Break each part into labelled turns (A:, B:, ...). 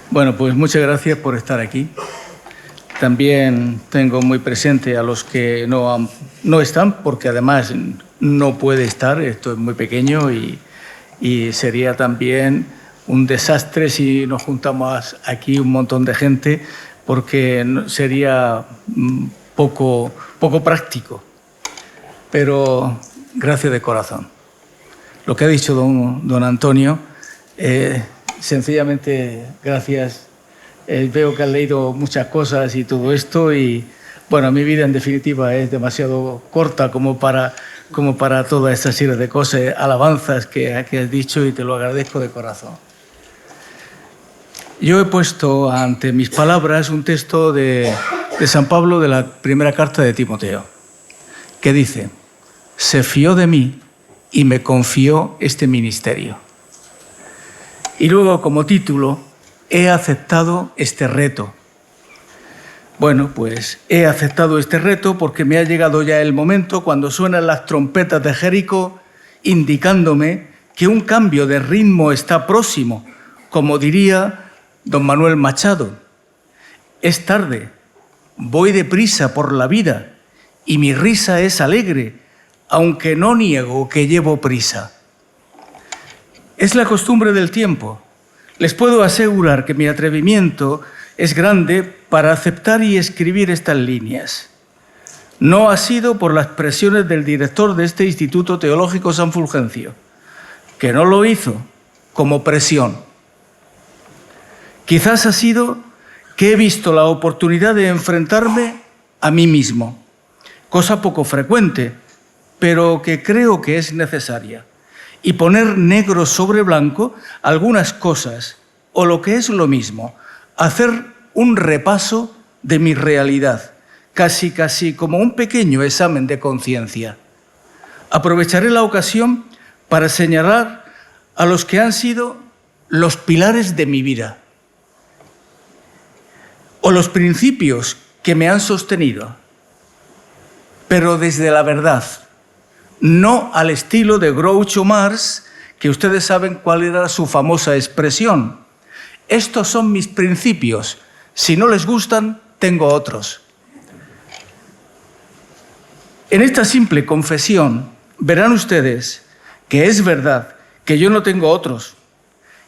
A: Bueno, pues muchas gracias por estar aquí. También tengo muy presente a los que no están, porque además no puede estar, esto es muy pequeño y sería también un desastre si nos juntamos aquí un montón de gente, porque sería poco práctico. Pero gracias de corazón. Lo que ha dicho don Antonio, sencillamente gracias. Veo que has leído muchas cosas y todo esto y, bueno, mi vida en definitiva es demasiado corta como para toda esta serie de cosas, alabanzas que has dicho y te lo agradezco de corazón. Yo he puesto ante mis palabras un texto de San Pablo de la primera carta de Timoteo, que dice: se fió de mí y me confió este ministerio. Y luego, como título, he aceptado este reto. Bueno, pues he aceptado este reto porque me ha llegado ya el momento cuando suenan las trompetas de Jericó indicándome que un cambio de ritmo está próximo, como diría don Manuel Machado. Es tarde, voy deprisa por la vida y mi risa es alegre, aunque no niego que llevo prisa. Es la costumbre del tiempo. Les puedo asegurar que mi atrevimiento es grande para aceptar y escribir estas líneas. No ha sido por las presiones del director de este Instituto Teológico San Fulgencio, que no lo hizo como presión. Quizás ha sido que he visto la oportunidad de enfrentarme a mí mismo, cosa poco frecuente, pero que creo que es necesaria, y poner negro sobre blanco algunas cosas, o lo que es lo mismo, hacer un repaso de mi realidad, casi como un pequeño examen de conciencia. Aprovecharé la ocasión para señalar a los que han sido los pilares de mi vida, o los principios que me han sostenido, pero desde la verdad, no al estilo de Groucho Marx, que ustedes saben cuál era su famosa expresión. Estos son mis principios. Si no les gustan, tengo otros. En esta simple confesión verán ustedes que es verdad que yo no tengo otros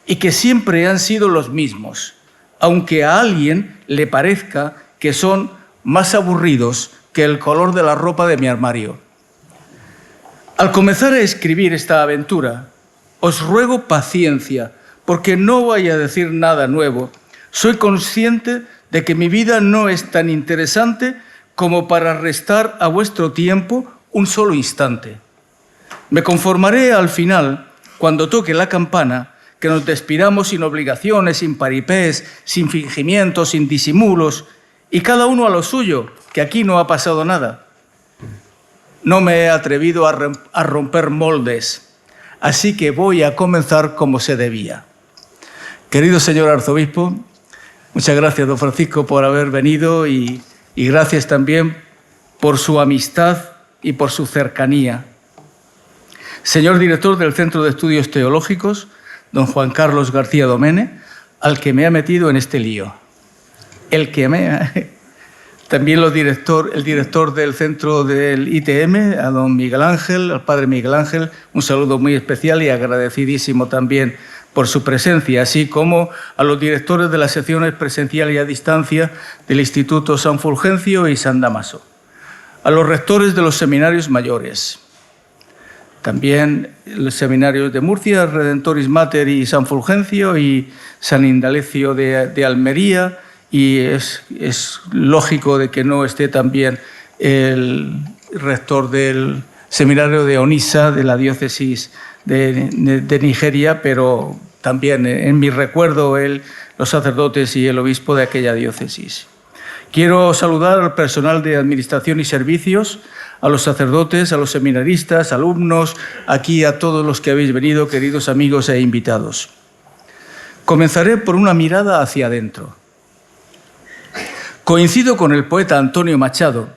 A: y que siempre han sido los mismos, aunque a alguien le parezca que son más aburridos que el color de la ropa de mi armario. Al comenzar a escribir esta aventura, os ruego paciencia, porque no voy a decir nada nuevo. Soy consciente de que mi vida no es tan interesante como para restar a vuestro tiempo un solo instante. Me conformaré al final, cuando toque la campana, que nos despidamos sin obligaciones, sin paripés, sin fingimientos, sin disimulos, y cada uno a lo suyo, que aquí no ha pasado nada. No me he atrevido a romper moldes, así que voy a comenzar como se debía. Querido señor arzobispo, muchas gracias, don Francisco, por haber venido y gracias también por su amistad y por su cercanía. Señor director del Centro de Estudios Teológicos, don Juan Carlos García Domene, al que me ha metido en este lío. También el director del centro del ITM, a don Miguel Ángel, al padre Miguel Ángel, un saludo muy especial y agradecidísimo también por su presencia, así como a los directores de las secciones presencial y a distancia del Instituto San Fulgencio y San Damaso, a los rectores de los seminarios mayores, también los seminarios de Murcia, Redentoris Mater y San Fulgencio y San Indalecio de Almería, y es lógico de que no esté también el rector del seminario de Onisa, de la diócesis de Nigeria, pero también en mi recuerdo los sacerdotes y el obispo de aquella diócesis. Quiero saludar al personal de Administración y Servicios, a los sacerdotes, a los seminaristas, alumnos, aquí a todos los que habéis venido, queridos amigos e invitados. Comenzaré por una mirada hacia adentro. Coincido con el poeta Antonio Machado,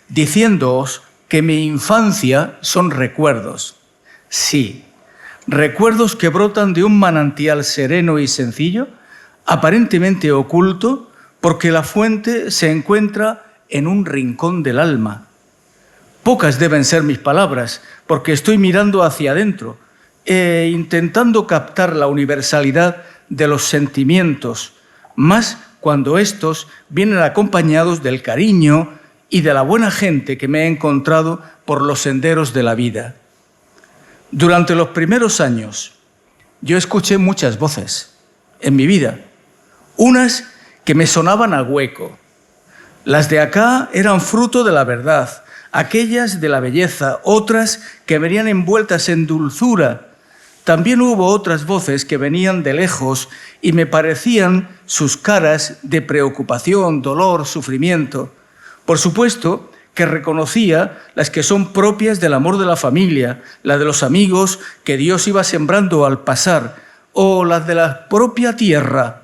A: diciéndoos que mi infancia son recuerdos. Sí, recuerdos que brotan de un manantial sereno y sencillo, aparentemente oculto, porque la fuente se encuentra en un rincón del alma. Pocas deben ser mis palabras, porque estoy mirando hacia adentro, intentando captar la universalidad de los sentimientos, más cuando estos vienen acompañados del cariño y de la buena gente que me he encontrado por los senderos de la vida. Durante los primeros años, yo escuché muchas voces en mi vida, unas que me sonaban a hueco. Las de acá eran fruto de la verdad, aquellas de la belleza, otras que venían envueltas en dulzura. También hubo otras voces que venían de lejos y me parecían sus caras de preocupación, dolor, sufrimiento. Por supuesto que reconocía las que son propias del amor de la familia, la de los amigos que Dios iba sembrando al pasar, o las de la propia tierra,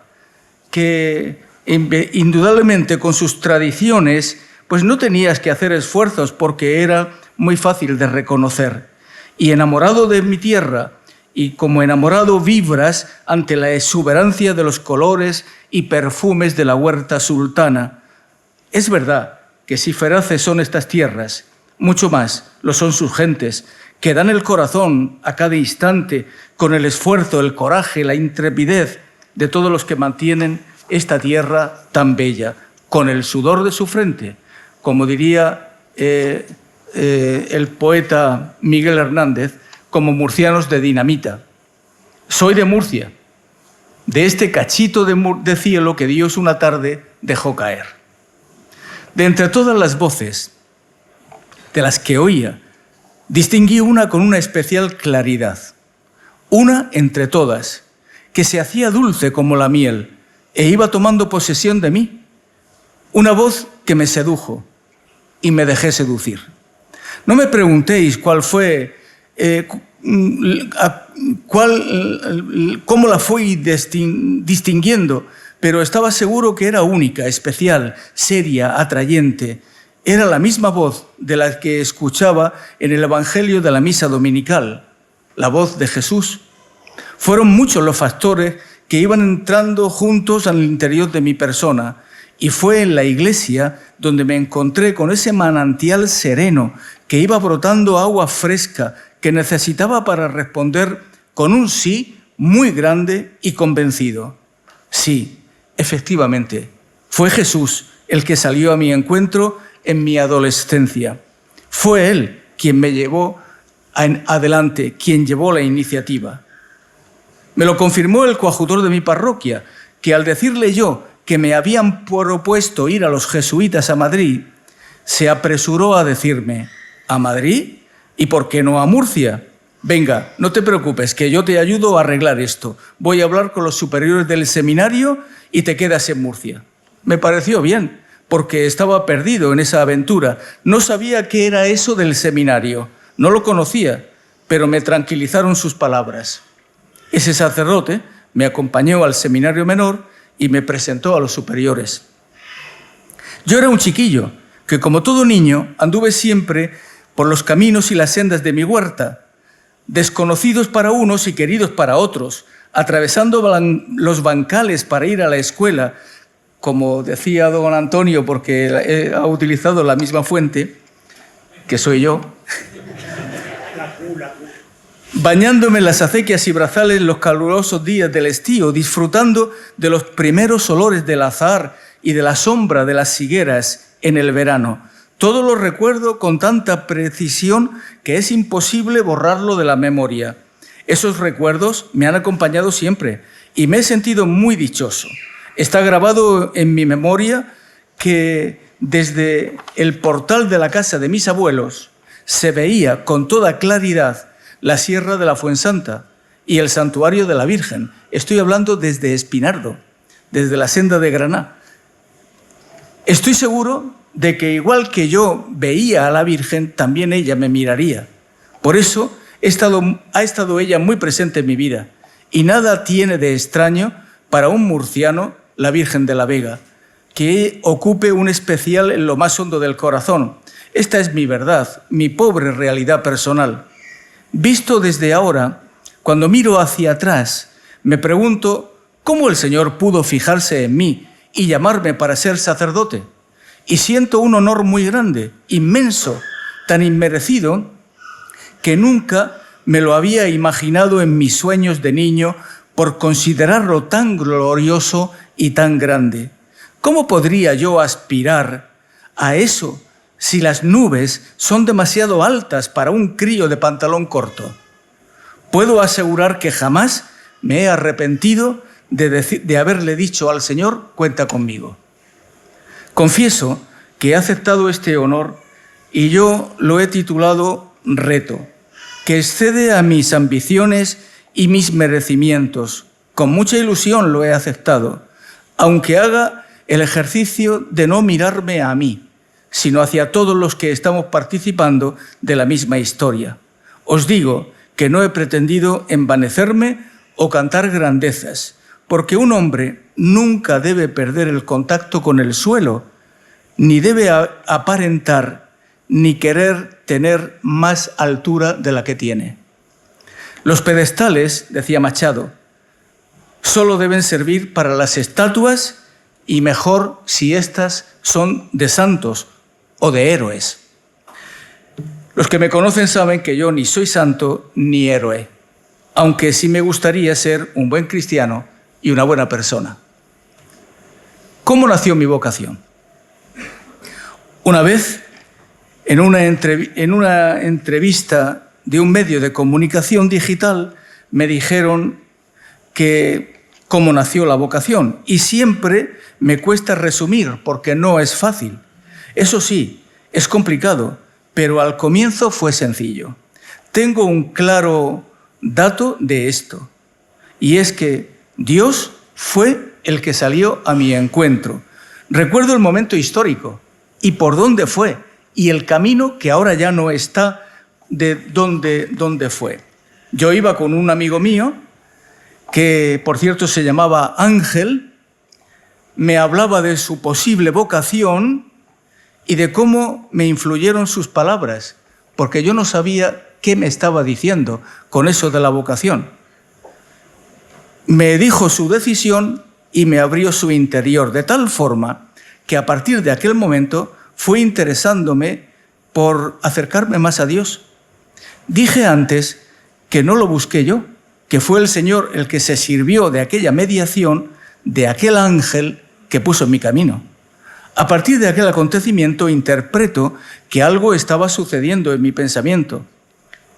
A: que indudablemente con sus tradiciones pues no tenías que hacer esfuerzos porque era muy fácil de reconocer. Y enamorado de mi tierra, y como enamorado vibras ante la exuberancia de los colores y perfumes de la huerta sultana. Es verdad que si feraces son estas tierras, mucho más lo son sus gentes, que dan el corazón a cada instante con el esfuerzo, el coraje, la intrepidez de todos los que mantienen esta tierra tan bella, con el sudor de su frente, como diría el poeta Miguel Hernández, como murcianos de dinamita. Soy de Murcia, de este cachito de cielo que Dios una tarde dejó caer. De entre todas las voces de las que oía, distinguí una con una especial claridad, una entre todas, que se hacía dulce como la miel e iba tomando posesión de mí, una voz que me sedujo y me dejé seducir. No me preguntéis cuál fue, cómo la fui distinguiendo, pero estaba seguro que era única, especial, seria, atrayente. Era la misma voz de la que escuchaba en el Evangelio de la misa dominical, la voz de Jesús. Fueron muchos los factores que iban entrando juntos al interior de mi persona, y fue en la iglesia donde me encontré con ese manantial sereno que iba brotando agua fresca que necesitaba para responder con un sí muy grande y convencido. Sí, efectivamente, fue Jesús el que salió a mi encuentro en mi adolescencia. Fue Él quien me llevó adelante, quien llevó la iniciativa. Me lo confirmó el coadjutor de mi parroquia, que al decirle yo que me habían propuesto ir a los jesuitas a Madrid, se apresuró a decirme: ¿a Madrid? ¿Y por qué no a Murcia? Venga, no te preocupes, que yo te ayudo a arreglar esto. Voy a hablar con los superiores del seminario y te quedas en Murcia. Me pareció bien, porque estaba perdido en esa aventura. No sabía qué era eso del seminario, no lo conocía, pero me tranquilizaron sus palabras. Ese sacerdote me acompañó al seminario menor y me presentó a los superiores. Yo era un chiquillo que, como todo niño, anduve siempre por los caminos y las sendas de mi huerta, desconocidos para unos y queridos para otros, atravesando los bancales para ir a la escuela, como decía don Antonio, porque ha utilizado la misma fuente, que soy yo, bañándome en las acequias y brazales en los calurosos días del estío, disfrutando de los primeros olores del azahar y de la sombra de las higueras en el verano. Todo lo recuerdo con tanta precisión que es imposible borrarlo de la memoria. Esos recuerdos me han acompañado siempre y me he sentido muy dichoso. Está grabado en mi memoria que desde el portal de la casa de mis abuelos se veía con toda claridad la Sierra de la Fuensanta y el Santuario de la Virgen. Estoy hablando desde Espinardo, desde la senda de Granada. Estoy seguro de que igual que yo veía a la Virgen, también ella me miraría. Por eso ha estado ella muy presente en mi vida. Y nada tiene de extraño para un murciano la Virgen de la Vega, que ocupe un especial en lo más hondo del corazón. Esta es mi verdad, mi pobre realidad personal. Visto desde ahora, cuando miro hacia atrás, me pregunto ¿Cómo el Señor pudo fijarse en mí y llamarme para ser sacerdote? Y siento un honor muy grande, inmenso, tan inmerecido, que nunca me lo había imaginado en mis sueños de niño por considerarlo tan glorioso y tan grande. ¿Cómo podría yo aspirar a eso si las nubes son demasiado altas para un crío de pantalón corto? Puedo asegurar que jamás me he arrepentido de haberle dicho al Señor, cuenta conmigo. Confieso que he aceptado este honor y yo lo he titulado reto, que excede a mis ambiciones y mis merecimientos. Con mucha ilusión lo he aceptado, aunque haga el ejercicio de no mirarme a mí, sino hacia todos los que estamos participando de la misma historia. Os digo que no he pretendido envanecerme o cantar grandezas, porque un hombre nunca debe perder el contacto con el suelo, ni debe aparentar ni querer tener más altura de la que tiene. Los pedestales, decía Machado, solo deben servir para las estatuas y mejor si éstas son de santos o de héroes. Los que me conocen saben que yo ni soy santo ni héroe, aunque sí me gustaría ser un buen cristiano y una buena persona. ¿Cómo nació mi vocación? Una vez, en una entrevista de un medio de comunicación digital, me dijeron que cómo nació la vocación, y siempre me cuesta resumir porque no es fácil. Eso sí, es complicado, pero al comienzo fue sencillo. Tengo un claro dato de esto, y es que Dios fue el que salió a mi encuentro. Recuerdo el momento histórico y por dónde fue, y el camino que ahora ya no está de dónde fue. Yo iba con un amigo mío, que por cierto se llamaba Ángel, me hablaba de su posible vocación y de cómo me influyeron sus palabras, porque yo no sabía qué me estaba diciendo con eso de la vocación. Me dijo su decisión y me abrió su interior, de tal forma que a partir de aquel momento fui interesándome por acercarme más a Dios. Dije antes que no lo busqué yo, que fue el Señor el que se sirvió de aquella mediación, de aquel ángel que puso en mi camino. A partir de aquel acontecimiento interpreto que algo estaba sucediendo en mi pensamiento.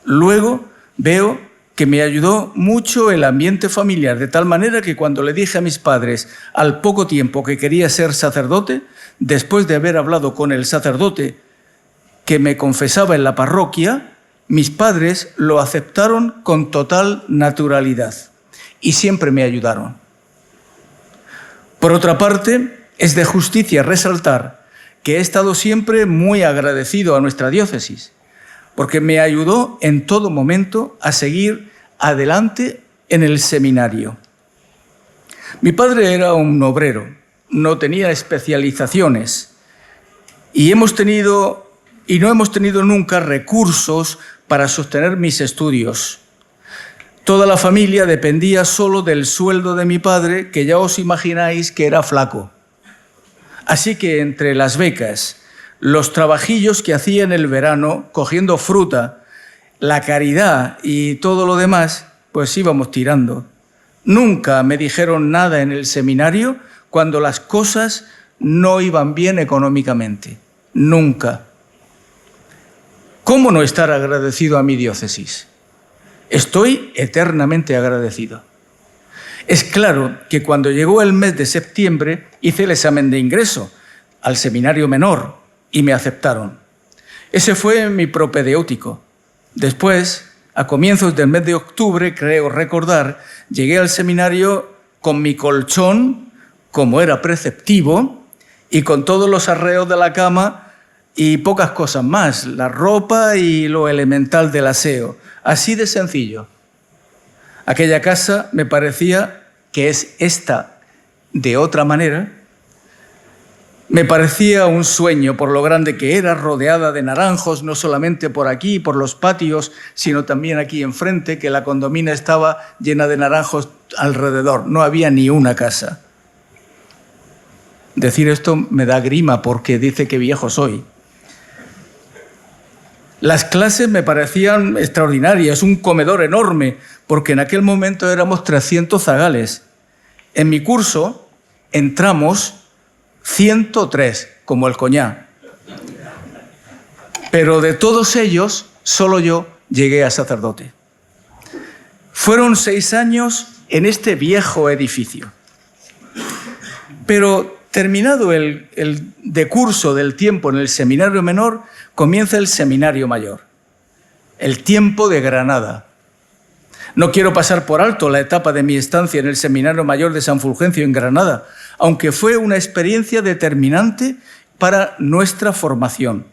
A: Luego veo que me ayudó mucho el ambiente familiar, de tal manera que cuando le dije a mis padres al poco tiempo que quería ser sacerdote, después de haber hablado con el sacerdote que me confesaba en la parroquia, mis padres lo aceptaron con total naturalidad y siempre me ayudaron. Por otra parte, es de justicia resaltar que he estado siempre muy agradecido a nuestra diócesis, porque me ayudó en todo momento a seguir adelante en el seminario. Mi padre era un obrero, no tenía especializaciones y no hemos tenido nunca recursos para sostener mis estudios. Toda la familia dependía solo del sueldo de mi padre, que ya os imagináis que era flaco. Así que entre las becas, los trabajillos que hacía en el verano, cogiendo fruta, la caridad y todo lo demás, pues íbamos tirando. Nunca me dijeron nada en el seminario cuando las cosas no iban bien económicamente. Nunca. ¿Cómo no estar agradecido a mi diócesis? Estoy eternamente agradecido. Es claro que cuando llegó el mes de septiembre hice el examen de ingreso al seminario menor y me aceptaron. Ese fue mi propedéutico. Después, a comienzos del mes de octubre, creo recordar, llegué al seminario con mi colchón, como era preceptivo, y con todos los arreos de la cama y pocas cosas más, la ropa y lo elemental del aseo. Así de sencillo. Aquella casa me parecía que es esta de otra manera, Me parecía un sueño por lo grande que era, rodeada de naranjos, no solamente por aquí, por los patios, sino también aquí enfrente, que la condomina estaba llena de naranjos alrededor. No había ni una casa. Decir esto me da grima porque dice que viejo soy. Las clases me parecían extraordinarias, un comedor enorme, porque en aquel momento éramos 300 zagales. En mi curso entramos 103, como el coñac. Pero de todos ellos, solo yo llegué a sacerdote. Fueron 6 años en este viejo edificio. Pero terminado el decurso del tiempo en el seminario menor, comienza el seminario mayor, el tiempo de Granada. No quiero pasar por alto la etapa de mi estancia en el seminario mayor de San Fulgencio en Granada, aunque fue una experiencia determinante para nuestra formación.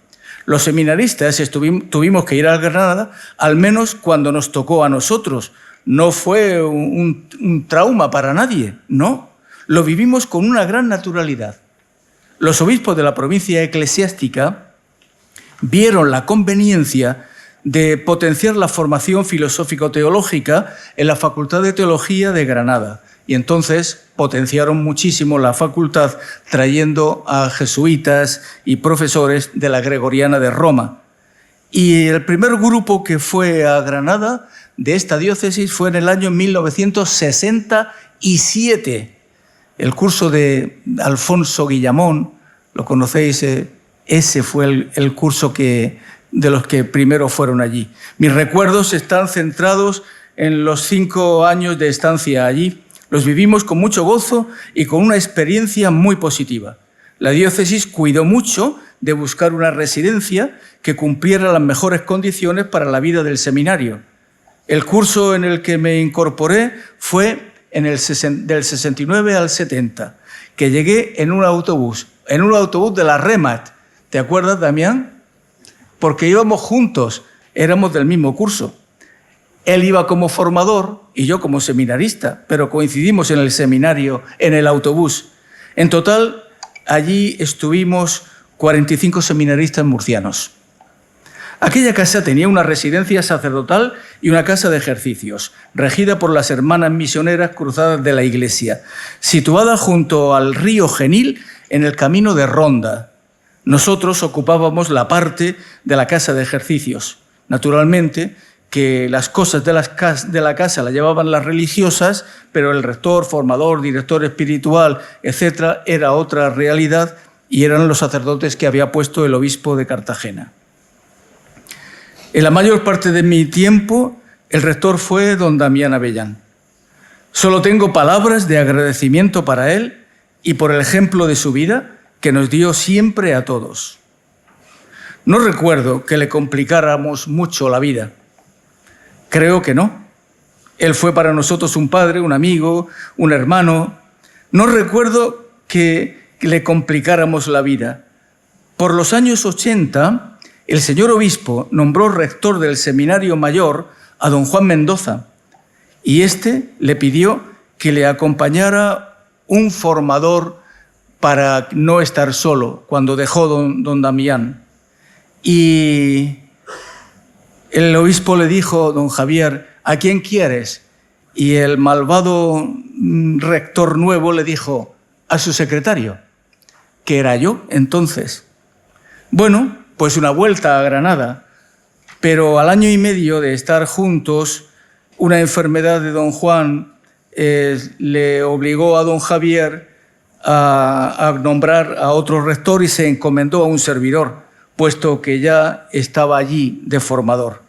A: Los seminaristas tuvimos que ir a Granada, al menos cuando nos tocó a nosotros. No fue un trauma para nadie, no. Lo vivimos con una gran naturalidad. Los obispos de la provincia eclesiástica vieron la conveniencia de potenciar la formación filosófico-teológica en la Facultad de Teología de Granada. Y entonces potenciaron muchísimo la facultad trayendo a jesuitas y profesores de la Gregoriana de Roma. Y el primer grupo que fue a Granada de esta diócesis fue en el año 1967. El curso de Alfonso Guillamón, lo conocéis, ese fue el curso de los que primero fueron allí. Mis recuerdos están centrados en los 5 años de estancia allí. Los vivimos con mucho gozo y con una experiencia muy positiva. La diócesis cuidó mucho de buscar una residencia que cumpliera las mejores condiciones para la vida del seminario. El curso en el que me incorporé fue del 69 al 70, que llegué en un autobús de la REMAT. ¿Te acuerdas, Damián? Porque íbamos juntos, éramos del mismo curso. Él iba como formador y yo como seminarista, pero coincidimos en el seminario, en el autobús. En total, allí estuvimos 45 seminaristas murcianos. Aquella casa tenía una residencia sacerdotal y una casa de ejercicios, regida por las hermanas misioneras cruzadas de la Iglesia, situada junto al río Genil en el camino de Ronda. Nosotros ocupábamos la parte de la casa de ejercicios. Naturalmente, que las cosas de la casa las llevaban las religiosas, pero el rector, formador, director espiritual, etcétera, era otra realidad y eran los sacerdotes que había puesto el obispo de Cartagena. En la mayor parte de mi tiempo, el rector fue don Damián Avellán. Solo tengo palabras de agradecimiento para él y por el ejemplo de su vida que nos dio siempre a todos. No recuerdo que le complicáramos mucho la vida. Creo que no. Él fue para nosotros un padre, un amigo, un hermano. No recuerdo que le complicáramos la vida. Por los años 80, el señor obispo nombró rector del seminario mayor a don Juan Mendoza y éste le pidió que le acompañara un formador para no estar solo cuando dejó don Damián. Y el obispo le dijo, don Javier, ¿a quién quieres? Y el malvado rector nuevo le dijo, a su secretario, que era yo entonces. Bueno, pues una vuelta a Granada, pero al año y medio de estar juntos, una enfermedad de don Juan le obligó a don Javier a nombrar a otro rector y se encomendó a un servidor, puesto que ya estaba allí de formador.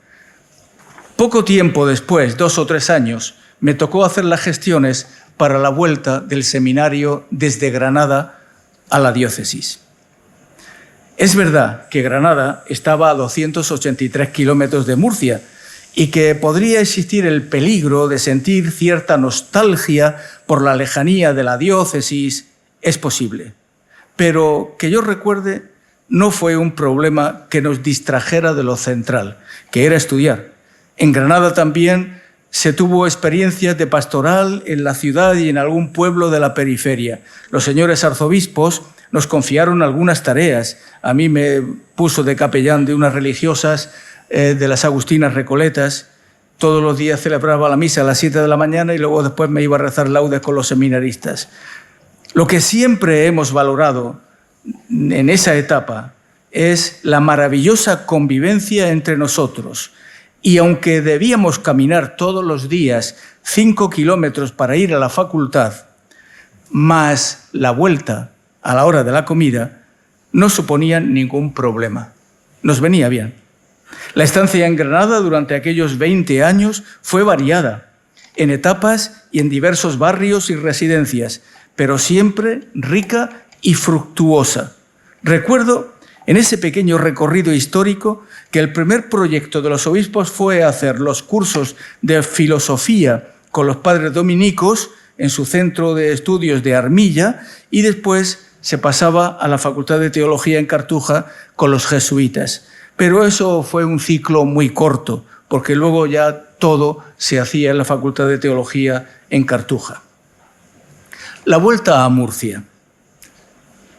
A: Poco tiempo después, 2 o 3 años, me tocó hacer las gestiones para la vuelta del seminario desde Granada a la diócesis. Es verdad que Granada estaba a 283 kilómetros de Murcia y que podría existir el peligro de sentir cierta nostalgia por la lejanía de la diócesis, es posible. Pero que yo recuerde, no fue un problema que nos distrajera de lo central, que era estudiar. En Granada también se tuvo experiencias de pastoral en la ciudad y en algún pueblo de la periferia. Los señores arzobispos nos confiaron algunas tareas. A mí me puso de capellán de unas religiosas de las Agustinas Recoletas. Todos los días celebraba la misa a las 7 de la mañana y luego después me iba a rezar laudes con los seminaristas. Lo que siempre hemos valorado en esa etapa es la maravillosa convivencia entre nosotros. Y aunque debíamos caminar todos los días 5 kilómetros para ir a la facultad, más la vuelta a la hora de la comida, no suponían ningún problema. Nos venía bien. La estancia en Granada durante aquellos 20 años fue variada, en etapas y en diversos barrios y residencias, pero siempre rica y fructuosa. Recuerdo en ese pequeño recorrido histórico que el primer proyecto de los obispos fue hacer los cursos de filosofía con los padres dominicos en su centro de estudios de Armilla y después se pasaba a la Facultad de Teología en Cartuja con los jesuitas. Pero eso fue un ciclo muy corto, porque luego ya todo se hacía en la Facultad de Teología en Cartuja. La vuelta a Murcia.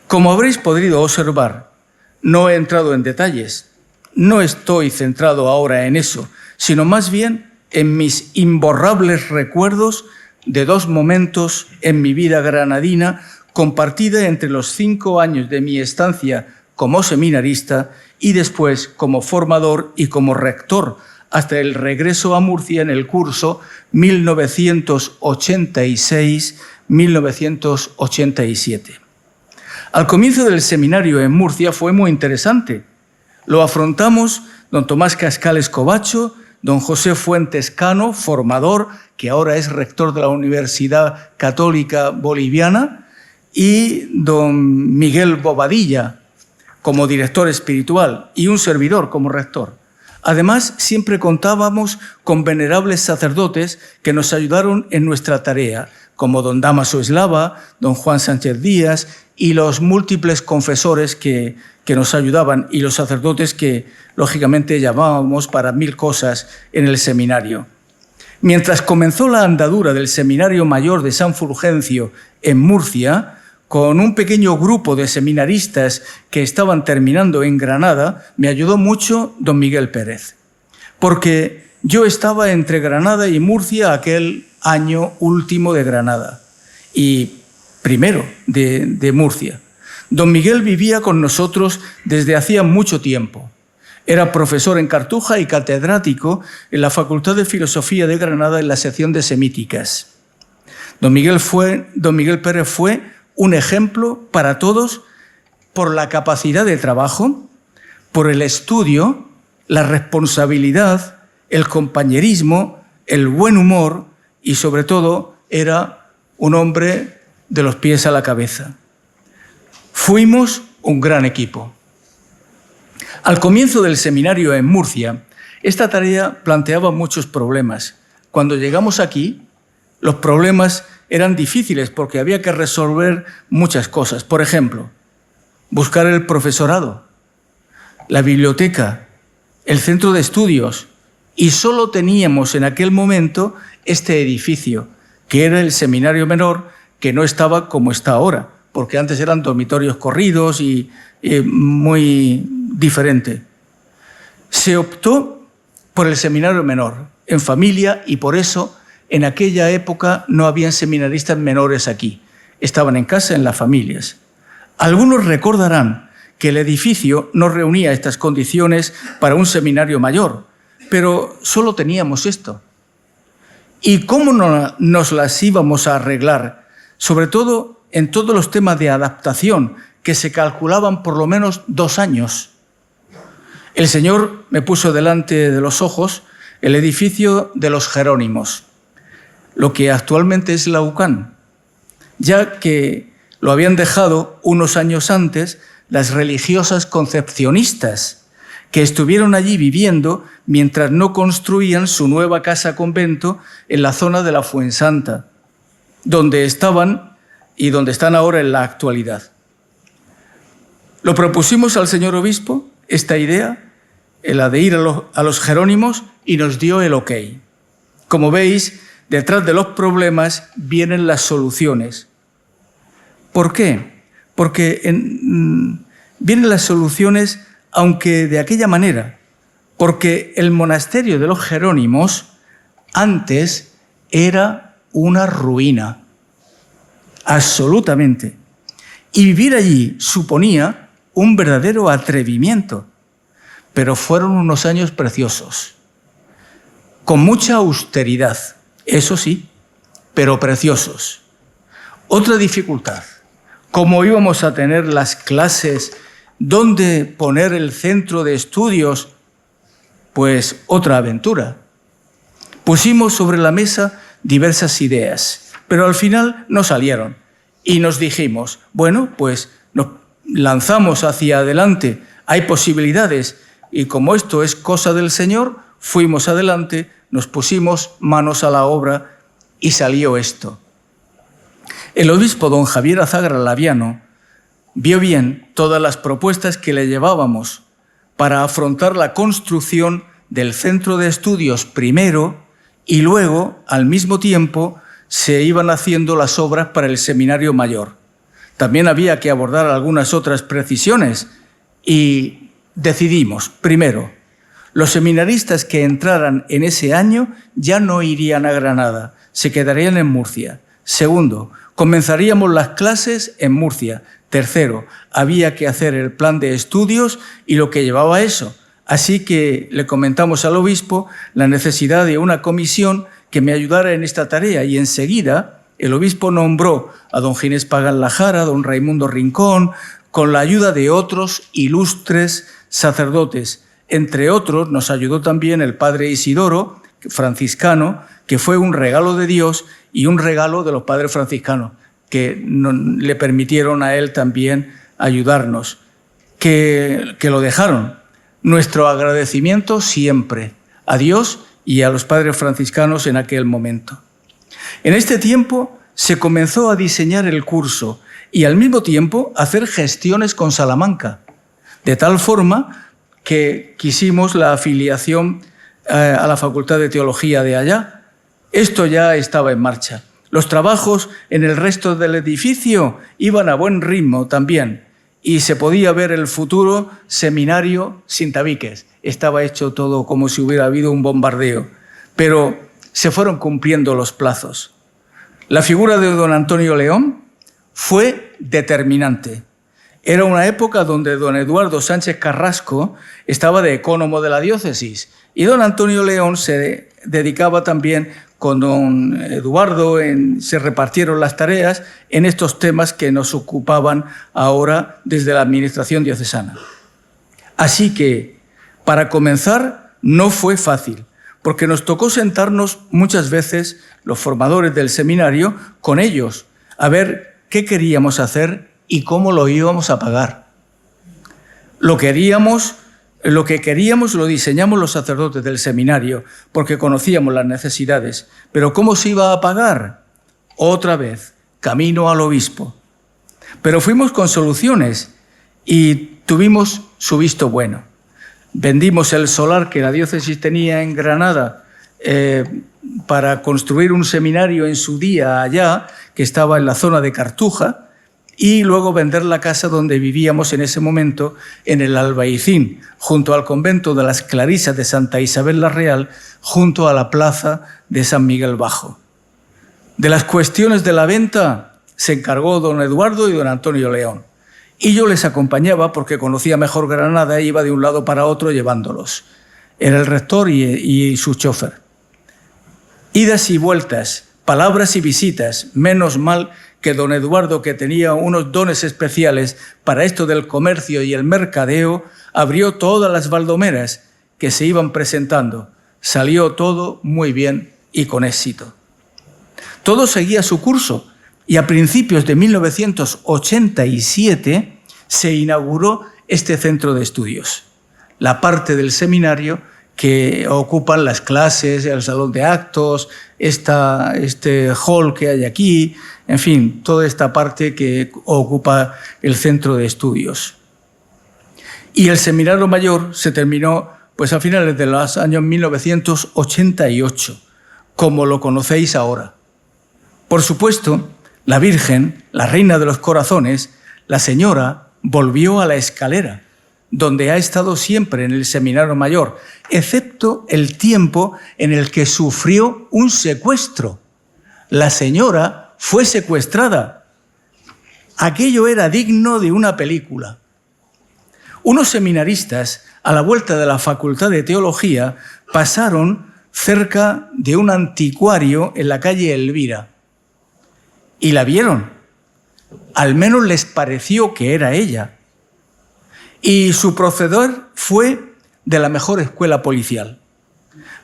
A: Como habréis podido observar, no he entrado en detalles. No estoy centrado ahora en eso, sino más bien en mis imborrables recuerdos de 2 momentos en mi vida granadina compartida entre los 5 años de mi estancia como seminarista y después como formador y como rector, hasta el regreso a Murcia en el curso 1986-1987. Al comienzo del seminario en Murcia fue muy interesante. Lo afrontamos don Tomás Cascales Covacho, don José Fuentes Cano, formador, que ahora es rector de la Universidad Católica Boliviana, y don Miguel Bobadilla como director espiritual y un servidor como rector. Además, siempre contábamos con venerables sacerdotes que nos ayudaron en nuestra tarea, como don Dámaso Eslava, don Juan Sánchez Díaz y los múltiples confesores que nos ayudaban y los sacerdotes que, lógicamente, llamábamos para 1000 cosas en el seminario. Mientras comenzó la andadura del Seminario Mayor de San Fulgencio en Murcia, con un pequeño grupo de seminaristas que estaban terminando en Granada, me ayudó mucho don Miguel Pérez, porque yo estaba entre Granada y Murcia aquel año último de Granada y primero de Murcia. Don Miguel vivía con nosotros desde hacía mucho tiempo. Era profesor en Cartuja y catedrático en la Facultad de Filosofía de Granada en la sección de Semíticas. Don Miguel Pérez fue un ejemplo para todos por la capacidad de trabajo, por el estudio, la responsabilidad, el compañerismo, el buen humor y, sobre todo, era un hombre de los pies a la cabeza. Fuimos un gran equipo. Al comienzo del seminario en Murcia, esta tarea planteaba muchos problemas. Cuando llegamos aquí, los problemas eran difíciles porque había que resolver muchas cosas. Por ejemplo, buscar el profesorado, la biblioteca, el centro de estudios, y solo teníamos en aquel momento este edificio, que era el seminario menor, que no estaba como está ahora, porque antes eran dormitorios corridos y muy diferente. Se optó por el seminario menor, en familia, y por eso en aquella época no habían seminaristas menores aquí. Estaban en casa, en las familias. Algunos recordarán que el edificio no reunía estas condiciones para un seminario mayor, pero solo teníamos esto. ¿Y cómo nos las íbamos a arreglar? Sobre todo en todos los temas de adaptación, que se calculaban por lo menos 2 años. El Señor me puso delante de los ojos el edificio de los Jerónimos, lo que actualmente es la UCAN, ya que lo habían dejado unos años antes las religiosas concepcionistas, que estuvieron allí viviendo mientras no construían su nueva casa-convento en la zona de la Fuensanta, donde estaban y donde están ahora en la actualidad. Lo propusimos al señor obispo, esta idea, la de ir a los Jerónimos, y nos dio el ok. Como veis, detrás de los problemas vienen las soluciones. ¿Por qué? Porque vienen las soluciones, aunque de aquella manera, porque el monasterio de los Jerónimos antes era una ruina, absolutamente. Y vivir allí suponía un verdadero atrevimiento, pero fueron unos años preciosos, con mucha austeridad, eso sí, pero preciosos. Otra dificultad, ¿cómo íbamos a tener las clases? ¿Dónde poner el centro de estudios? Pues otra aventura. Pusimos sobre la mesa diversas ideas, pero al final no salieron. Y nos dijimos, bueno, pues nos lanzamos hacia adelante, hay posibilidades, y como esto es cosa del Señor, fuimos adelante, nos pusimos manos a la obra y salió esto. El obispo don Javier Azagra Laviano vio bien todas las propuestas que le llevábamos para afrontar la construcción del centro de estudios primero y luego, al mismo tiempo, se iban haciendo las obras para el seminario mayor. También había que abordar algunas otras precisiones y decidimos, primero, los seminaristas que entraran en ese año ya no irían a Granada, se quedarían en Murcia. Segundo, comenzaríamos las clases en Murcia. Tercero, había que hacer el plan de estudios y lo que llevaba a eso. Así que le comentamos al obispo la necesidad de una comisión que me ayudara en esta tarea y enseguida el obispo nombró a don Ginés Pagán Lajara, a don Raimundo Rincón, con la ayuda de otros ilustres sacerdotes. Entre otros nos ayudó también el padre Isidoro, franciscano, que fue un regalo de Dios y un regalo de los padres franciscanos, que le permitieron a él también ayudarnos, que lo dejaron. Nuestro agradecimiento siempre a Dios y a los padres franciscanos en aquel momento. En este tiempo se comenzó a diseñar el curso y al mismo tiempo a hacer gestiones con Salamanca, de tal forma que quisimos la afiliación a la Facultad de Teología de allá. Esto ya estaba en marcha. Los trabajos en el resto del edificio iban a buen ritmo también y se podía ver el futuro seminario sin tabiques. Estaba hecho todo como si hubiera habido un bombardeo, pero se fueron cumpliendo los plazos. La figura de don Antonio León fue determinante. Era una época donde don Eduardo Sánchez Carrasco estaba de ecónomo de la diócesis y don Antonio León se dedicaba también con don Eduardo, se repartieron las tareas en estos temas que nos ocupaban ahora desde la administración diocesana. Así que, para comenzar, no fue fácil, porque nos tocó sentarnos muchas veces, los formadores del seminario, con ellos, a ver qué queríamos hacer y cómo lo íbamos a pagar. Lo que queríamos lo diseñamos los sacerdotes del seminario, porque conocíamos las necesidades. Pero ¿cómo se iba a pagar? Otra vez, camino al obispo. Pero fuimos con soluciones y tuvimos su visto bueno. Vendimos el solar que la diócesis tenía en Granada para construir un seminario en su día allá, que estaba en la zona de Cartuja, y luego vender la casa donde vivíamos en ese momento, en el Albaicín, junto al convento de las Clarisas de Santa Isabel la Real, junto a la plaza de San Miguel Bajo. De las cuestiones de la venta se encargó don Eduardo y don Antonio León. Y yo les acompañaba porque conocía mejor Granada e iba de un lado para otro llevándolos. Era el rector y su chofer. Idas y vueltas, palabras y visitas, menos mal que don Eduardo, que tenía unos dones especiales para esto del comercio y el mercadeo, abrió todas las baldomeras que se iban presentando. Salió todo muy bien y con éxito. Todo seguía su curso y a principios de 1987 se inauguró este centro de estudios, la parte del seminario que ocupan las clases, el salón de actos, este hall que hay aquí, en fin, toda esta parte que ocupa el centro de estudios. Y el seminario mayor se terminó pues a finales de los años 1988, como lo conocéis ahora. Por supuesto, la Virgen, la Reina de los Corazones, la Señora, volvió a la escalera, donde ha estado siempre en el Seminario Mayor, excepto el tiempo en el que sufrió un secuestro. La Señora fue secuestrada. Aquello era digno de una película. Unos seminaristas, a la vuelta de la Facultad de Teología, pasaron cerca de un anticuario en la calle Elvira y la vieron. Al menos les pareció que era ella. Y su proceder fue de la mejor escuela policial,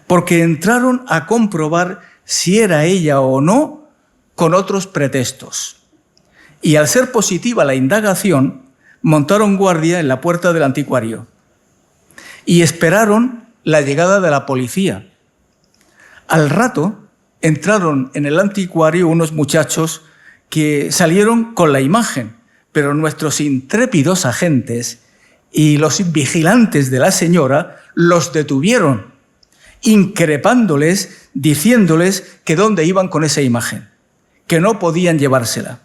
A: porque entraron a comprobar si era ella o no con otros pretextos. Y al ser positiva la indagación, montaron guardia en la puerta del anticuario y esperaron la llegada de la policía. Al rato entraron en el anticuario unos muchachos que salieron con la imagen, pero nuestros intrépidos agentes y los vigilantes de la señora los detuvieron, increpándoles, diciéndoles que dónde iban con esa imagen, que no podían llevársela.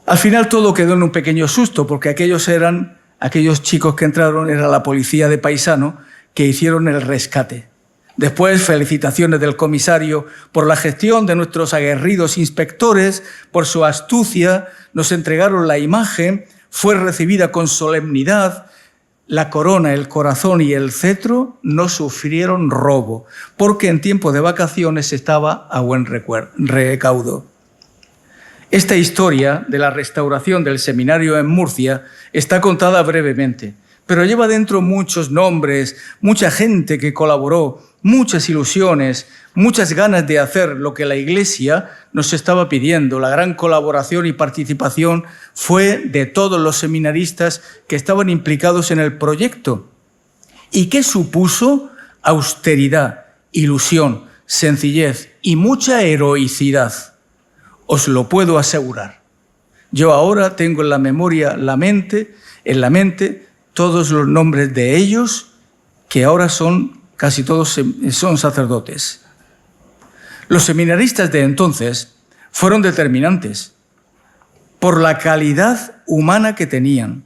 A: Al final todo quedó en un pequeño susto, porque aquellos chicos que entraron, era la policía de paisano que hicieron el rescate. Después, felicitaciones del comisario por la gestión de nuestros aguerridos inspectores, por su astucia, nos entregaron la imagen, fue recibida con solemnidad. La corona, el corazón y el cetro no sufrieron robo, porque en tiempo de vacaciones estaba a buen recaudo. Esta historia de la restauración del seminario en Murcia está contada brevemente, pero lleva dentro muchos nombres, mucha gente que colaboró, muchas ilusiones, muchas ganas de hacer lo que la Iglesia nos estaba pidiendo. La gran colaboración y participación fue de todos los seminaristas que estaban implicados en el proyecto. ¿Y qué supuso? Austeridad, ilusión, sencillez y mucha heroicidad. Os lo puedo asegurar. Yo ahora tengo en la memoria, en la mente, todos los nombres de ellos, que ahora casi todos son sacerdotes. Los seminaristas de entonces fueron determinantes por la calidad humana que tenían,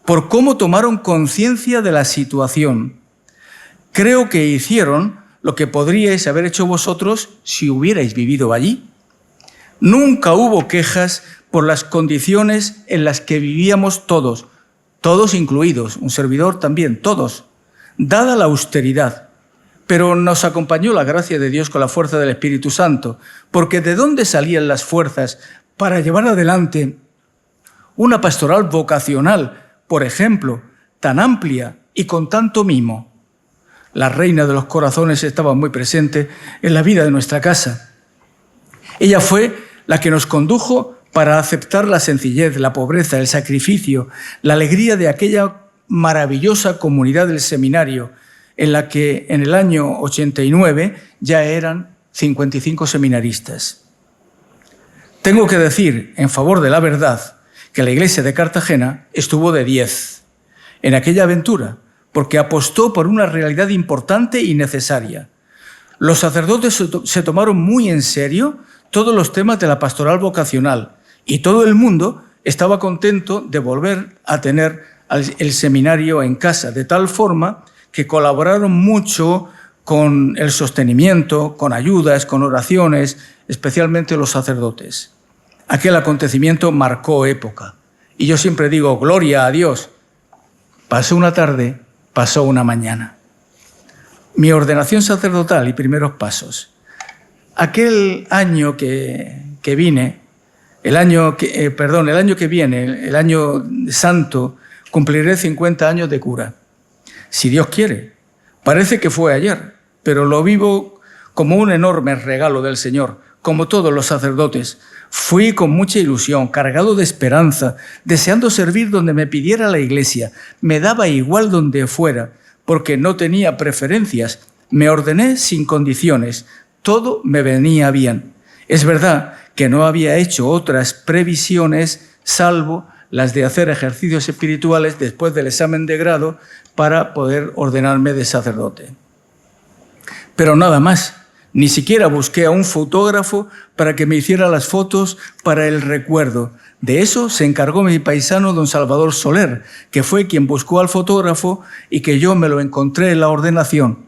A: por cómo tomaron conciencia de la situación. Creo que hicieron lo que podríais haber hecho vosotros si hubierais vivido allí. Nunca hubo quejas por las condiciones en las que vivíamos todos incluidos, un servidor también, todos, dada la austeridad. Pero nos acompañó la gracia de Dios con la fuerza del Espíritu Santo, porque ¿de dónde salían las fuerzas para llevar adelante una pastoral vocacional, por ejemplo, tan amplia y con tanto mimo? La Reina de los Corazones estaba muy presente en la vida de nuestra casa. Ella fue la que nos condujo para aceptar la sencillez, la pobreza, el sacrificio, la alegría de aquella maravillosa comunidad del seminario, en la que en el año 89 ya eran 55 seminaristas. Tengo que decir, en favor de la verdad, que la Iglesia de Cartagena estuvo de 10 en aquella aventura, porque apostó por una realidad importante y necesaria. Los sacerdotes se tomaron muy en serio todos los temas de la pastoral vocacional y todo el mundo estaba contento de volver a tener el seminario en casa, de tal forma que colaboraron mucho con el sostenimiento, con ayudas, con oraciones, especialmente los sacerdotes. Aquel acontecimiento marcó época. Y yo siempre digo, gloria a Dios. Pasó una tarde, pasó una mañana. Mi ordenación sacerdotal y primeros pasos. Aquel año que vine, el año que viene, el año santo, cumpliré 50 años de cura. Si Dios quiere. Parece que fue ayer, pero lo vivo como un enorme regalo del Señor, como todos los sacerdotes. Fui con mucha ilusión, cargado de esperanza, deseando servir donde me pidiera la Iglesia. Me daba igual donde fuera, porque no tenía preferencias. Me ordené sin condiciones. Todo me venía bien. Es verdad que no había hecho otras previsiones, salvo las de hacer ejercicios espirituales después del examen de grado para poder ordenarme de sacerdote. Pero nada más. Ni siquiera busqué a un fotógrafo para que me hiciera las fotos para el recuerdo. De eso se encargó mi paisano don Salvador Soler, que fue quien buscó al fotógrafo y que yo me lo encontré en la ordenación.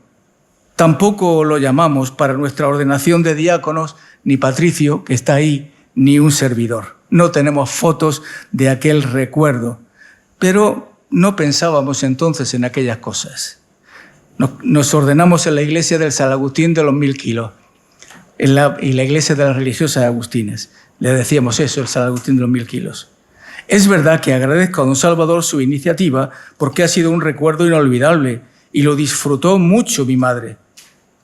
A: Tampoco lo llamamos para nuestra ordenación de diáconos, ni Patricio, que está ahí, ni un servidor. No tenemos fotos de aquel recuerdo, pero no pensábamos entonces en aquellas cosas. Nos ordenamos en la iglesia del San Agustín de los 1000 kilos y la iglesia de las religiosas agustines. Le decíamos eso, el San Agustín de los 1000 kilos. Es verdad que agradezco a don Salvador su iniciativa porque ha sido un recuerdo inolvidable y lo disfrutó mucho mi madre.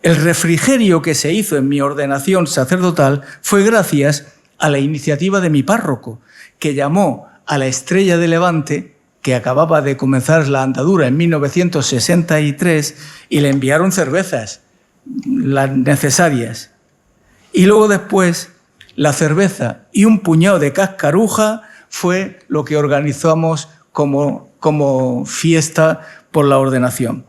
A: El refrigerio que se hizo en mi ordenación sacerdotal fue gracias a la iniciativa de mi párroco, que llamó a la Estrella de Levante, que acababa de comenzar la andadura en 1963, y le enviaron cervezas, las necesarias. Y luego después, la cerveza y un puñado de cascaruja fue lo que organizamos como fiesta por la ordenación.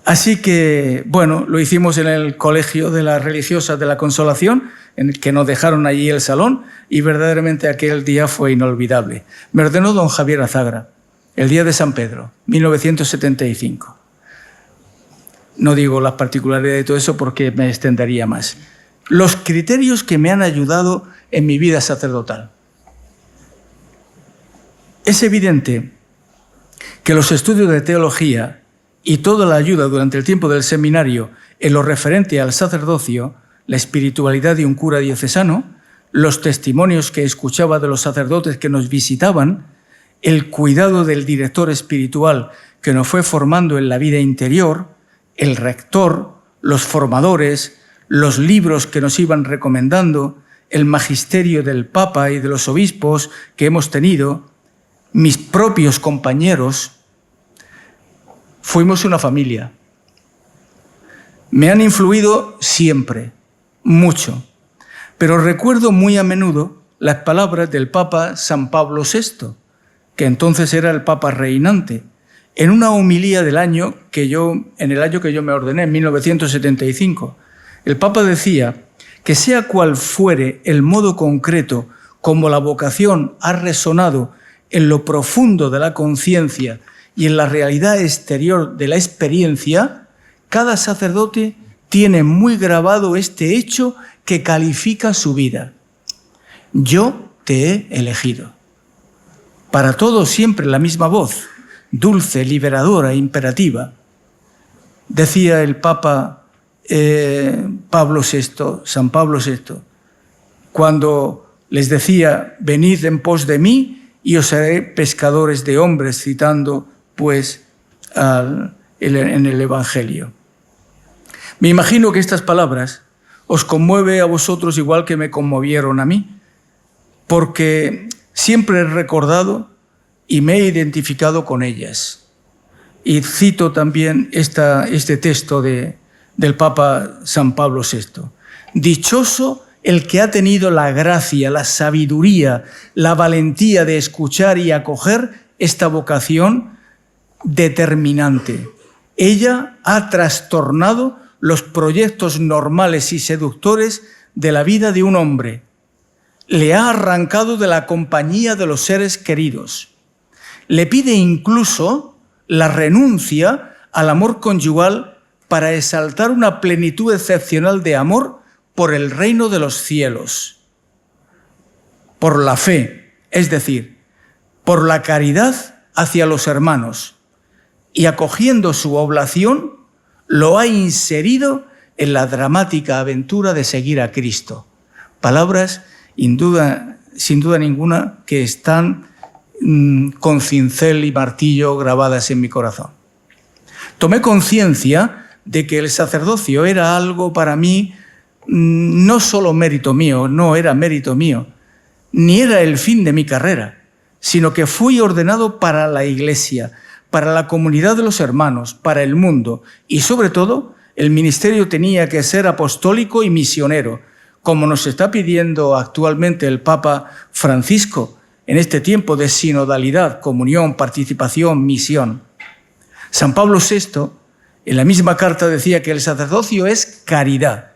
A: Así que, bueno, lo hicimos en el Colegio de las Religiosas de la Consolación, en el que nos dejaron allí el salón, y verdaderamente aquel día fue inolvidable. Me ordenó don Javier Azagra, el día de San Pedro, 1975. No digo las particularidades de todo eso porque me extendería más. Los criterios que me han ayudado en mi vida sacerdotal. Es evidente que los estudios de teología y toda la ayuda durante el tiempo del seminario en lo referente al sacerdocio, la espiritualidad de un cura diocesano, los testimonios que escuchaba de los sacerdotes que nos visitaban, el cuidado del director espiritual que nos fue formando en la vida interior, el rector, los formadores, los libros que nos iban recomendando, el magisterio del Papa y de los obispos que hemos tenido, mis propios compañeros. Fuimos una familia. Me han influido siempre, mucho, pero recuerdo muy a menudo las palabras del Papa San Pablo VI, que entonces era el Papa reinante, en una homilía en el año que yo me ordené, en 1975. El Papa decía que sea cual fuere el modo concreto como la vocación ha resonado en lo profundo de la conciencia y en la realidad exterior de la experiencia, cada sacerdote tiene muy grabado este hecho que califica su vida. Yo te he elegido. Para todos siempre la misma voz, dulce, liberadora, imperativa. Decía el Papa Pablo VI, San Pablo VI, cuando les decía, venid en pos de mí y os haré pescadores de hombres, citando pues en el Evangelio. Me imagino que estas palabras os conmueve a vosotros igual que me conmovieron a mí, porque siempre he recordado y me he identificado con ellas. Y cito también este texto del Papa San Pablo VI. Dichoso el que ha tenido la gracia, la sabiduría, la valentía de escuchar y acoger esta vocación determinante. Ella ha trastornado los proyectos normales y seductores de la vida de un hombre. Le ha arrancado de la compañía de los seres queridos. Le pide incluso la renuncia al amor conyugal para exaltar una plenitud excepcional de amor por el reino de los cielos, por la fe, es decir, por la caridad hacia los hermanos, y acogiendo su oblación, lo ha inserido en la dramática aventura de seguir a Cristo. Palabras, sin duda ninguna, que están con cincel y martillo grabadas en mi corazón. Tomé conciencia de que el sacerdocio era algo para mí, no solo mérito mío, no era mérito mío, ni era el fin de mi carrera, sino que fui ordenado para la Iglesia, para la comunidad de los hermanos, para el mundo, y sobre todo el ministerio tenía que ser apostólico y misionero, como nos está pidiendo actualmente el Papa Francisco en este tiempo de sinodalidad, comunión, participación, misión. San Pablo VI, En la misma carta decía que el sacerdocio es caridad.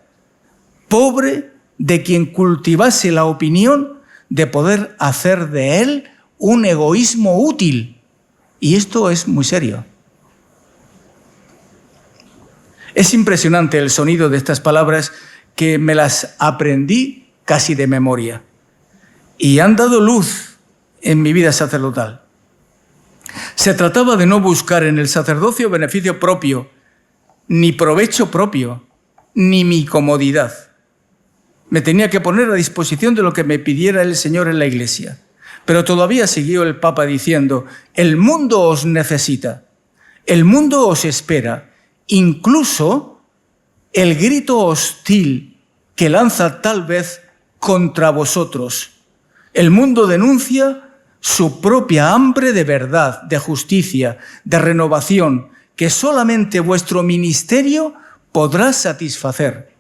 A: Pobre de quien cultivase la opinión de poder hacer de él un egoísmo útil. Y esto es muy serio. Es impresionante el sonido de estas palabras que me las aprendí casi de memoria y han dado luz en mi vida sacerdotal. Se trataba de no buscar en el sacerdocio beneficio propio, ni provecho propio, ni mi comodidad. Me tenía que poner a disposición de lo que me pidiera el Señor en la Iglesia. Pero todavía siguió el Papa diciendo: el mundo os necesita, el mundo os espera, incluso el grito hostil que lanza tal vez contra vosotros. El mundo denuncia su propia hambre de verdad, de justicia, de renovación, que solamente vuestro ministerio podrá satisfacer.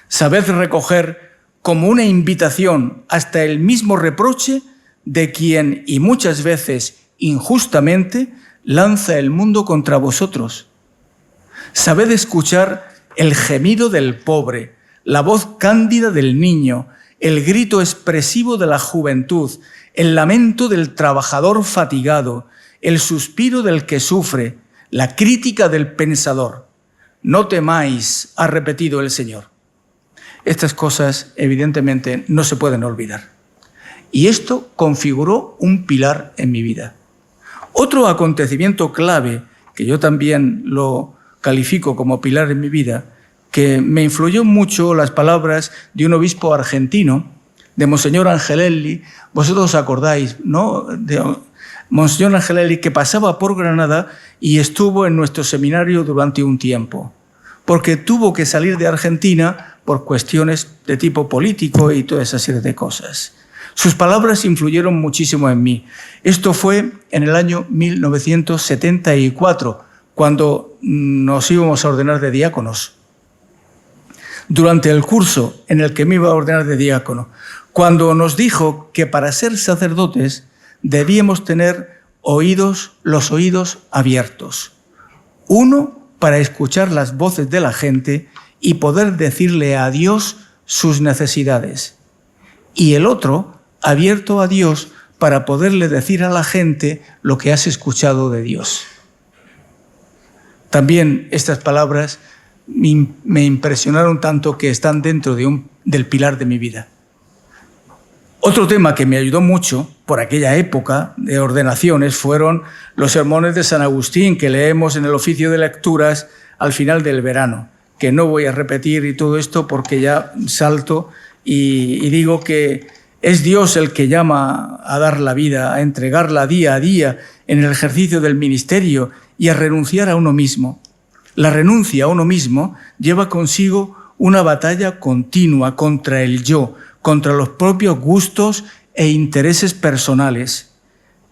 A: Sabed recoger como una invitación hasta el mismo reproche de quien, y muchas veces injustamente, lanza el mundo contra vosotros. Sabed escuchar el gemido del pobre, la voz cándida del niño, el grito expresivo de la juventud, el lamento del trabajador fatigado, el suspiro del que sufre, la crítica del pensador. No temáis, ha repetido el Señor. Estas cosas, evidentemente, no se pueden olvidar. Y esto configuró un pilar en mi vida. Otro acontecimiento clave, que yo también lo califico como pilar en mi vida, que me influyó mucho las palabras de un obispo argentino, de Monseñor Angelelli. Vosotros os acordáis, ¿no?, de Monseñor Angelelli, que pasaba por Granada y estuvo en nuestro seminario durante un tiempo, porque tuvo que salir de Argentina por cuestiones de tipo político y toda esa serie de cosas. Sus palabras influyeron muchísimo en mí. Esto fue en el año 1974, cuando nos íbamos a ordenar de diáconos. Durante el curso en el que me iba a ordenar de diácono, cuando nos dijo que para ser sacerdotes debíamos tener los oídos abiertos. Uno, para escuchar las voces de la gente y poder decirle a Dios sus necesidades. Y el otro, abierto a Dios, para poderle decir a la gente lo que has escuchado de Dios. También estas palabras me impresionaron tanto que están dentro del pilar de mi vida. Otro tema que me ayudó mucho por aquella época de ordenaciones fueron los sermones de San Agustín que leemos en el oficio de lecturas al final del verano, que no voy a repetir y todo esto porque ya salto y digo que es Dios el que llama a dar la vida, a entregarla día a día en el ejercicio del ministerio y a renunciar a uno mismo. La renuncia a uno mismo lleva consigo una batalla continua contra el yo, contra los propios gustos e intereses personales.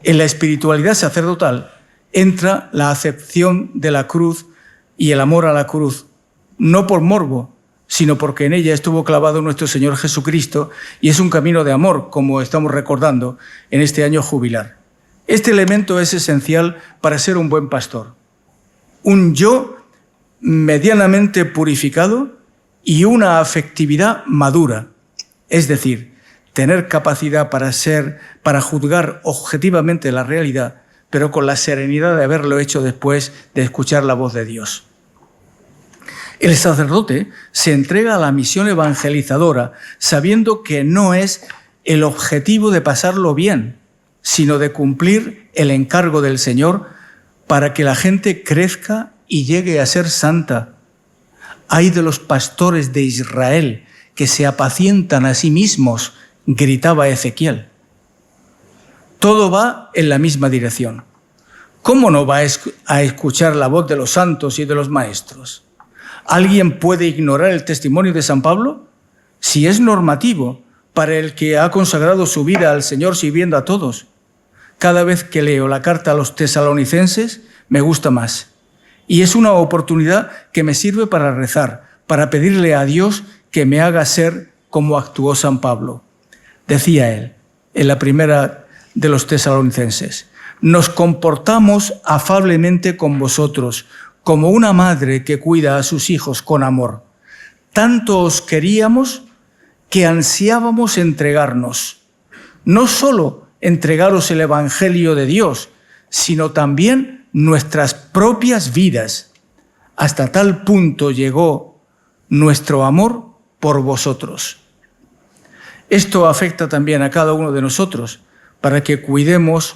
A: En la espiritualidad sacerdotal entra la acepción de la cruz y el amor a la cruz, no por morbo, sino porque en ella estuvo clavado nuestro Señor Jesucristo y es un camino de amor, como estamos recordando en este año jubilar. Este elemento es esencial para ser un buen pastor. Un yo medianamente purificado y una afectividad madura, es decir, tener capacidad para juzgar objetivamente la realidad, pero con la serenidad de haberlo hecho después de escuchar la voz de Dios. El sacerdote se entrega a la misión evangelizadora sabiendo que no es el objetivo de pasarlo bien, sino de cumplir el encargo del Señor para que la gente crezca y llegue a ser santa. Ay de los pastores de Israel que se apacientan a sí mismos, gritaba Ezequiel. Todo va en la misma dirección. ¿Cómo no va a escuchar la voz de los santos y de los maestros? ¿Alguien puede ignorar el testimonio de San Pablo? Si es normativo para el que ha consagrado su vida al Señor sirviendo a todos. Cada vez que leo la carta a los tesalonicenses, me gusta más. Y es una oportunidad que me sirve para rezar, para pedirle a Dios que me haga ser como actuó San Pablo. Decía él, en la primera de los tesalonicenses: nos comportamos afablemente con vosotros, como una madre que cuida a sus hijos con amor. Tanto os queríamos que ansiábamos entregarnos. No solo entregaros el Evangelio de Dios, sino también nuestras propias vidas. Hasta tal punto llegó nuestro amor por vosotros. Esto afecta también a cada uno de nosotros para que cuidemos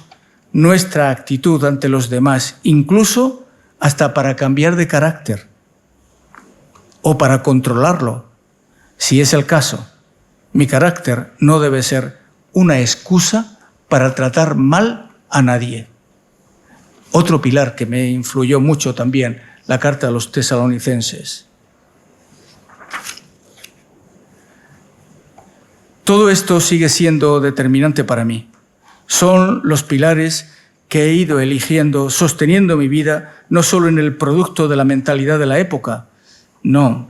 A: nuestra actitud ante los demás, incluso hasta para cambiar de carácter o para controlarlo, si es el caso. Mi carácter no debe ser una excusa para tratar mal a nadie. Otro pilar que me influyó mucho también, la carta a los tesalonicenses. Todo esto sigue siendo determinante para mí. Son los pilares que he ido eligiendo, sosteniendo mi vida, no solo en el producto de la mentalidad de la época. No,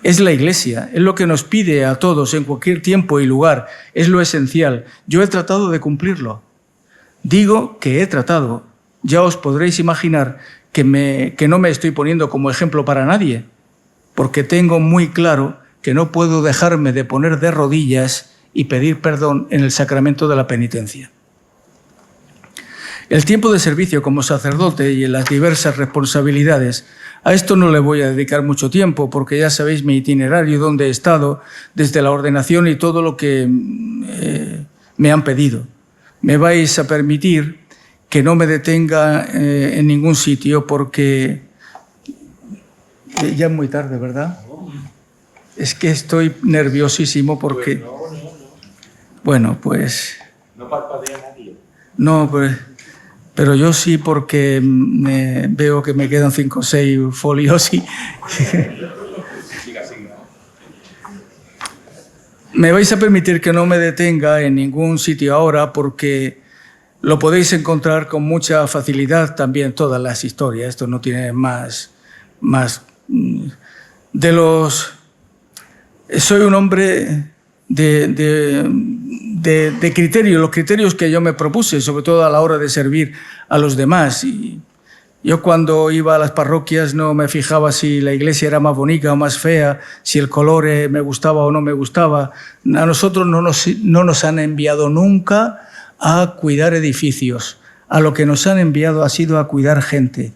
A: es la Iglesia, es lo que nos pide a todos en cualquier tiempo y lugar, es lo esencial. Yo he tratado de cumplirlo. Digo que he tratado. Ya os podréis imaginar que no me estoy poniendo como ejemplo para nadie, porque tengo muy claro que no puedo dejarme de poner de rodillas y pedir perdón en el sacramento de la penitencia. El tiempo de servicio como sacerdote y en las diversas responsabilidades, a esto no le voy a dedicar mucho tiempo, porque ya sabéis mi itinerario, donde he estado, desde la ordenación y todo lo que me han pedido. Me vais a permitir que no me detenga en ningún sitio, porque ya es muy tarde, ¿verdad? Es que estoy nerviosísimo porque... Bueno, pues...
B: No parpadea nadie.
A: No, pero yo sí, porque veo que me quedan 5 o 6 folios y... Me vais a permitir que no me detenga en ningún sitio ahora, porque lo podéis encontrar con mucha facilidad también todas las historias. Esto no tiene más de los... Soy un hombre de criterio, los criterios que yo me propuse, sobre todo a la hora de servir a los demás. Y yo cuando iba a las parroquias no me fijaba si la iglesia era más bonita o más fea, si el color me gustaba o no me gustaba. A nosotros no nos han enviado nunca a cuidar edificios. A lo que nos han enviado ha sido a cuidar gente.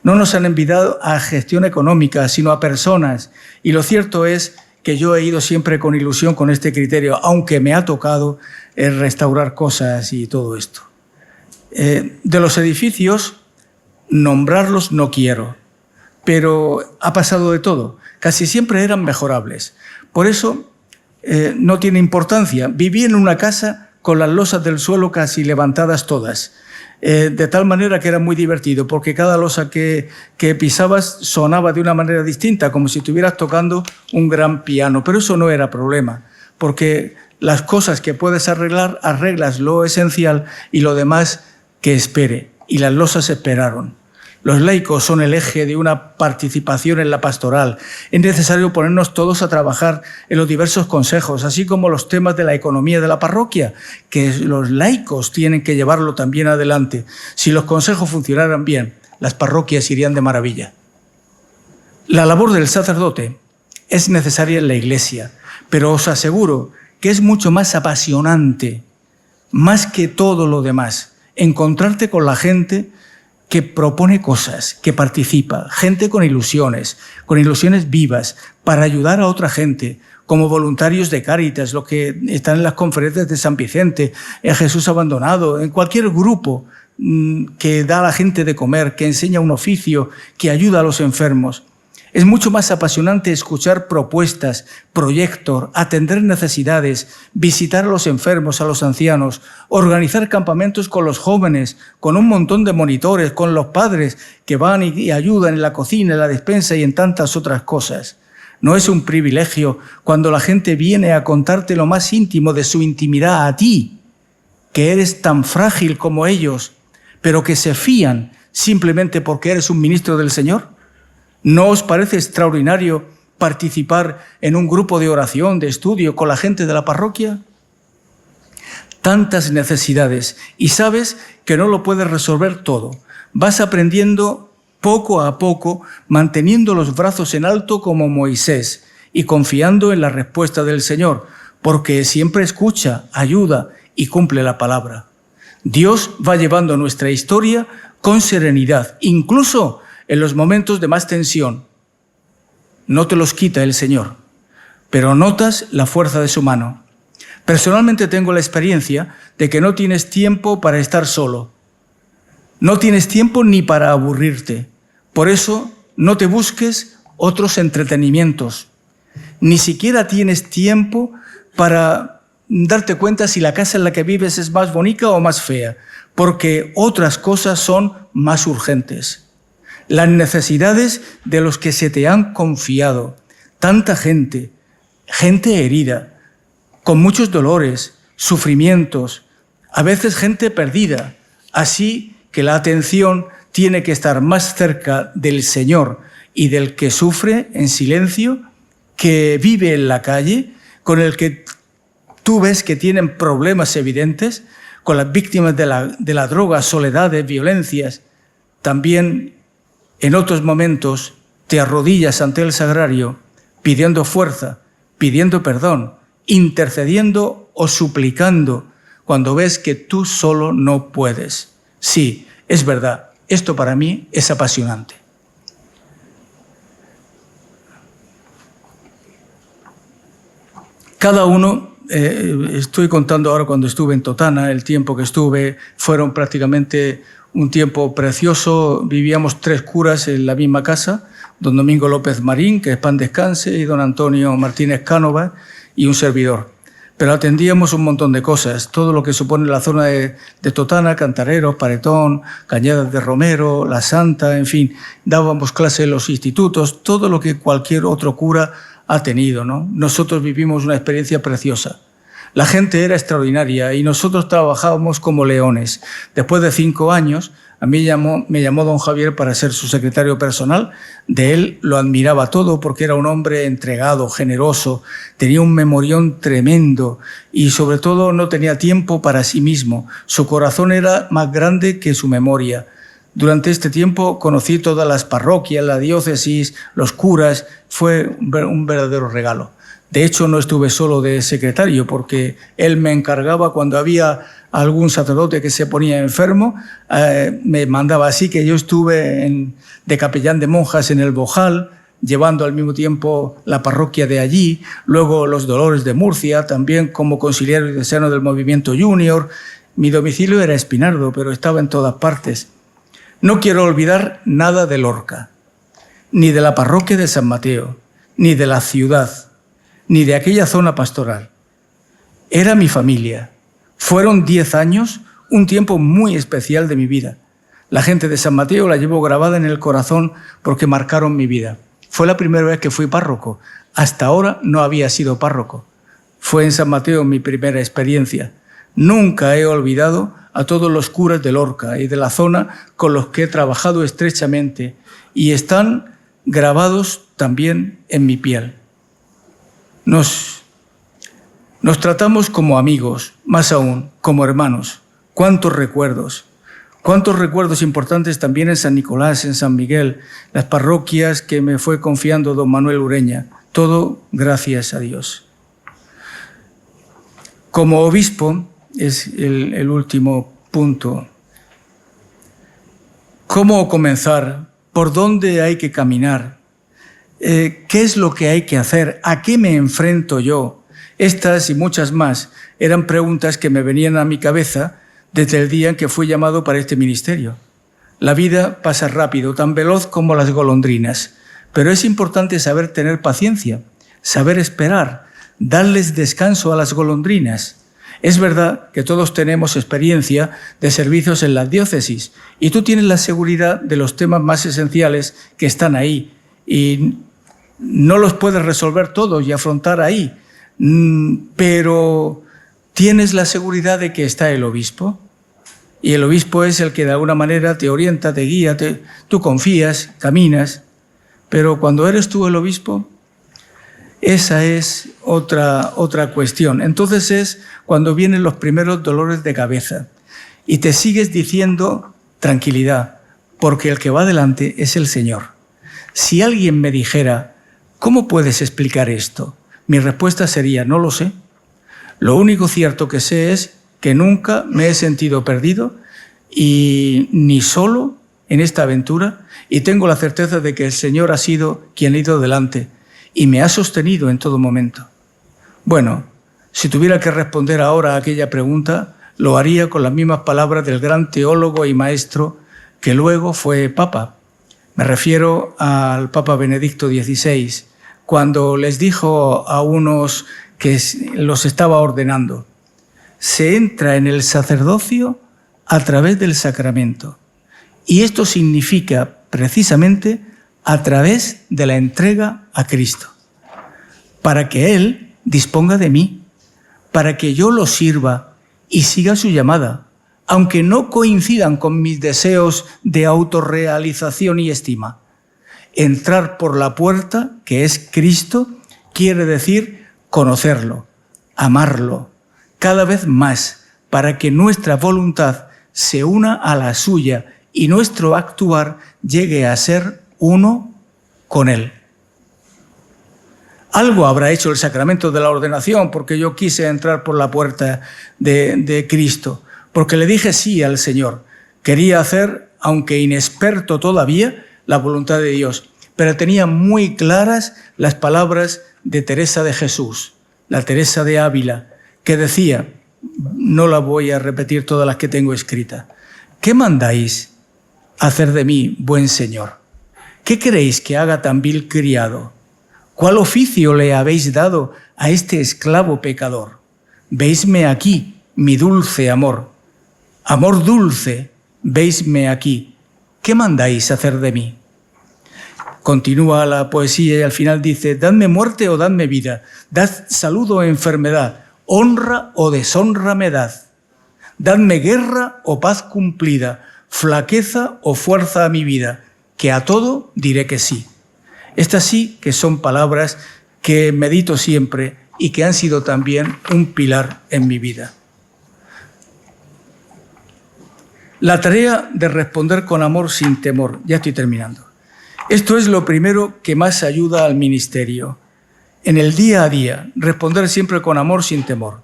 A: No nos han enviado a gestión económica, sino a personas. Y lo cierto es que yo he ido siempre con ilusión con este criterio, aunque me ha tocado restaurar cosas y todo esto. De los edificios, nombrarlos no quiero, pero ha pasado de todo. Casi siempre eran mejorables. Por eso no tiene importancia. Viví en una casa con las losas del suelo casi levantadas todas, de tal manera que era muy divertido, porque cada losa que pisabas sonaba de una manera distinta, como si estuvieras tocando un gran piano. Pero eso no era problema, porque las cosas que puedes arreglar, arreglas lo esencial y lo demás que espere. Y las losas esperaron. Los laicos son el eje de una participación en la pastoral. Es necesario ponernos todos a trabajar en los diversos consejos, así como los temas de la economía de la parroquia, que los laicos tienen que llevarlo también adelante. Si los consejos funcionaran bien, las parroquias irían de maravilla. La labor del sacerdote es necesaria en la Iglesia, pero os aseguro que es mucho más apasionante, más que todo lo demás, encontrarte con la gente que propone cosas, que participa, gente con ilusiones vivas, para ayudar a otra gente, como voluntarios de Cáritas, los que están en las conferencias de San Vicente, en Jesús Abandonado, en cualquier grupo que da a la gente de comer, que enseña un oficio, que ayuda a los enfermos. Es mucho más apasionante escuchar propuestas, proyectos, atender necesidades, visitar a los enfermos, a los ancianos, organizar campamentos con los jóvenes, con un montón de monitores, con los padres que van y ayudan en la cocina, en la despensa y en tantas otras cosas. No es un privilegio cuando la gente viene a contarte lo más íntimo de su intimidad a ti, que eres tan frágil como ellos, pero que se fían simplemente porque eres un ministro del Señor. ¿No os parece extraordinario participar en un grupo de oración, de estudio con la gente de la parroquia? Tantas necesidades y sabes que no lo puedes resolver todo. Vas aprendiendo poco a poco, manteniendo los brazos en alto como Moisés y confiando en la respuesta del Señor, porque siempre escucha, ayuda y cumple la palabra. Dios va llevando nuestra historia con serenidad, incluso en los momentos de más tensión. No te los quita el Señor, pero notas la fuerza de su mano. Personalmente tengo la experiencia de que no tienes tiempo para estar solo. No tienes tiempo ni para aburrirte. Por eso no te busques otros entretenimientos. Ni siquiera tienes tiempo para darte cuenta si la casa en la que vives es más bonita o más fea, porque otras cosas son más urgentes. Las necesidades de los que se te han confiado. Tanta gente herida, con muchos dolores, sufrimientos, a veces gente perdida. Así que la atención tiene que estar más cerca del Señor y del que sufre en silencio, que vive en la calle, con el que tú ves que tienen problemas evidentes, con las víctimas de la droga, soledades, violencias. También en otros momentos te arrodillas ante el sagrario pidiendo fuerza, pidiendo perdón, intercediendo o suplicando cuando ves que tú solo no puedes. Sí, es verdad, esto para mí es apasionante. Cada uno, estoy contando ahora cuando estuve en Totana, el tiempo que estuve, fueron prácticamente un tiempo precioso. Vivíamos 3 curas en la misma casa, don Domingo López Marín, que es pan descanse, y don Antonio Martínez Cánova, y un servidor. Pero atendíamos un montón de cosas, todo lo que supone la zona de Totana, Cantareros, Paretón, Cañadas de Romero, La Santa, en fin, dábamos clase en los institutos, todo lo que cualquier otro cura ha tenido, ¿no? Nosotros vivimos una experiencia preciosa. La gente era extraordinaria y nosotros trabajábamos como leones. Después de 5 años, a mí me llamó don Javier para ser su secretario personal. De él lo admiraba todo porque era un hombre entregado, generoso, tenía un memorión tremendo y sobre todo no tenía tiempo para sí mismo. Su corazón era más grande que su memoria. Durante este tiempo conocí todas las parroquias, la diócesis, los curas. Fue un verdadero regalo. De hecho, no estuve solo de secretario porque él me encargaba cuando había algún sacerdote que se ponía enfermo, me mandaba. Así que yo estuve de capellán de monjas en el Bojal, llevando al mismo tiempo la parroquia de allí, luego los Dolores de Murcia, también como conciliario diocesano del Movimiento Junior. Mi domicilio era Espinardo, pero estaba en todas partes. No quiero olvidar nada de Lorca, ni de la parroquia de San Mateo, ni de la ciudad, ni de aquella zona pastoral. Era mi familia. Fueron 10 años, un tiempo muy especial de mi vida. La gente de San Mateo la llevo grabada en el corazón porque marcaron mi vida. Fue la primera vez que fui párroco. Hasta ahora no había sido párroco. Fue en San Mateo mi primera experiencia. Nunca he olvidado a todos los curas de Lorca y de la zona con los que he trabajado estrechamente y están grabados también en mi piel. Nos tratamos como amigos, más aún, como hermanos. ¡Cuántos recuerdos! ¡Cuántos recuerdos importantes también en San Nicolás, en San Miguel, las parroquias que me fue confiando don Manuel Ureña! Todo gracias a Dios. Como obispo, es el último punto. ¿Cómo comenzar? ¿Por dónde hay que caminar? ¿Qué es lo que hay que hacer? ¿A qué me enfrento yo? Estas y muchas más eran preguntas que me venían a mi cabeza desde el día en que fui llamado para este ministerio. La vida pasa rápido, tan veloz como las golondrinas, pero es importante saber tener paciencia, saber esperar, darles descanso a las golondrinas. Es verdad que todos tenemos experiencia de servicios en las diócesis y tú tienes la seguridad de los temas más esenciales que están ahí y no los puedes resolver todos y afrontar ahí, pero tienes la seguridad de que está el obispo y el obispo es el que de alguna manera te orienta, te guía, tú confías, caminas, pero cuando eres tú el obispo, esa es otra cuestión. Entonces es cuando vienen los primeros dolores de cabeza y te sigues diciendo tranquilidad, porque el que va delante es el Señor. Si alguien me dijera, ¿cómo puedes explicar esto?, mi respuesta sería, no lo sé. Lo único cierto que sé es que nunca me he sentido perdido y ni solo en esta aventura, y tengo la certeza de que el Señor ha sido quien ha ido delante y me ha sostenido en todo momento. Bueno, si tuviera que responder ahora a aquella pregunta, lo haría con las mismas palabras del gran teólogo y maestro que luego fue Papa. Me refiero al Papa Benedicto XVI, cuando les dijo a unos que los estaba ordenando, se entra en el sacerdocio a través del sacramento. Y esto significa precisamente a través de la entrega a Cristo, para que Él disponga de mí, para que yo lo sirva y siga su llamada, aunque no coincidan con mis deseos de autorrealización y estima. Entrar por la puerta, que es Cristo, quiere decir conocerlo, amarlo, cada vez más, para que nuestra voluntad se una a la suya y nuestro actuar llegue a ser uno con Él. Algo habrá hecho el sacramento de la ordenación porque yo quise entrar por la puerta de Cristo, porque le dije sí al Señor. Quería hacer, aunque inexperto todavía, la voluntad de Dios, pero tenía muy claras las palabras de Teresa de Jesús, la Teresa de Ávila, que decía, no la voy a repetir todas las que tengo escritas, ¿qué mandáis hacer de mí, buen Señor? ¿Qué queréis que haga tan vil criado? ¿Cuál oficio le habéis dado a este esclavo pecador? Veisme aquí, mi dulce amor. Amor dulce, veisme aquí. ¿Qué mandáis hacer de mí? Continúa la poesía y al final dice, dadme muerte o dadme vida, dad salud o enfermedad, honra o deshonra me dad. Dadme guerra o paz cumplida, flaqueza o fuerza a mi vida, que a todo diré que sí. Estas sí que son palabras que medito siempre y que han sido también un pilar en mi vida. La tarea de responder con amor sin temor. Ya estoy terminando. Esto es lo primero que más ayuda al ministerio. En el día a día, responder siempre con amor sin temor.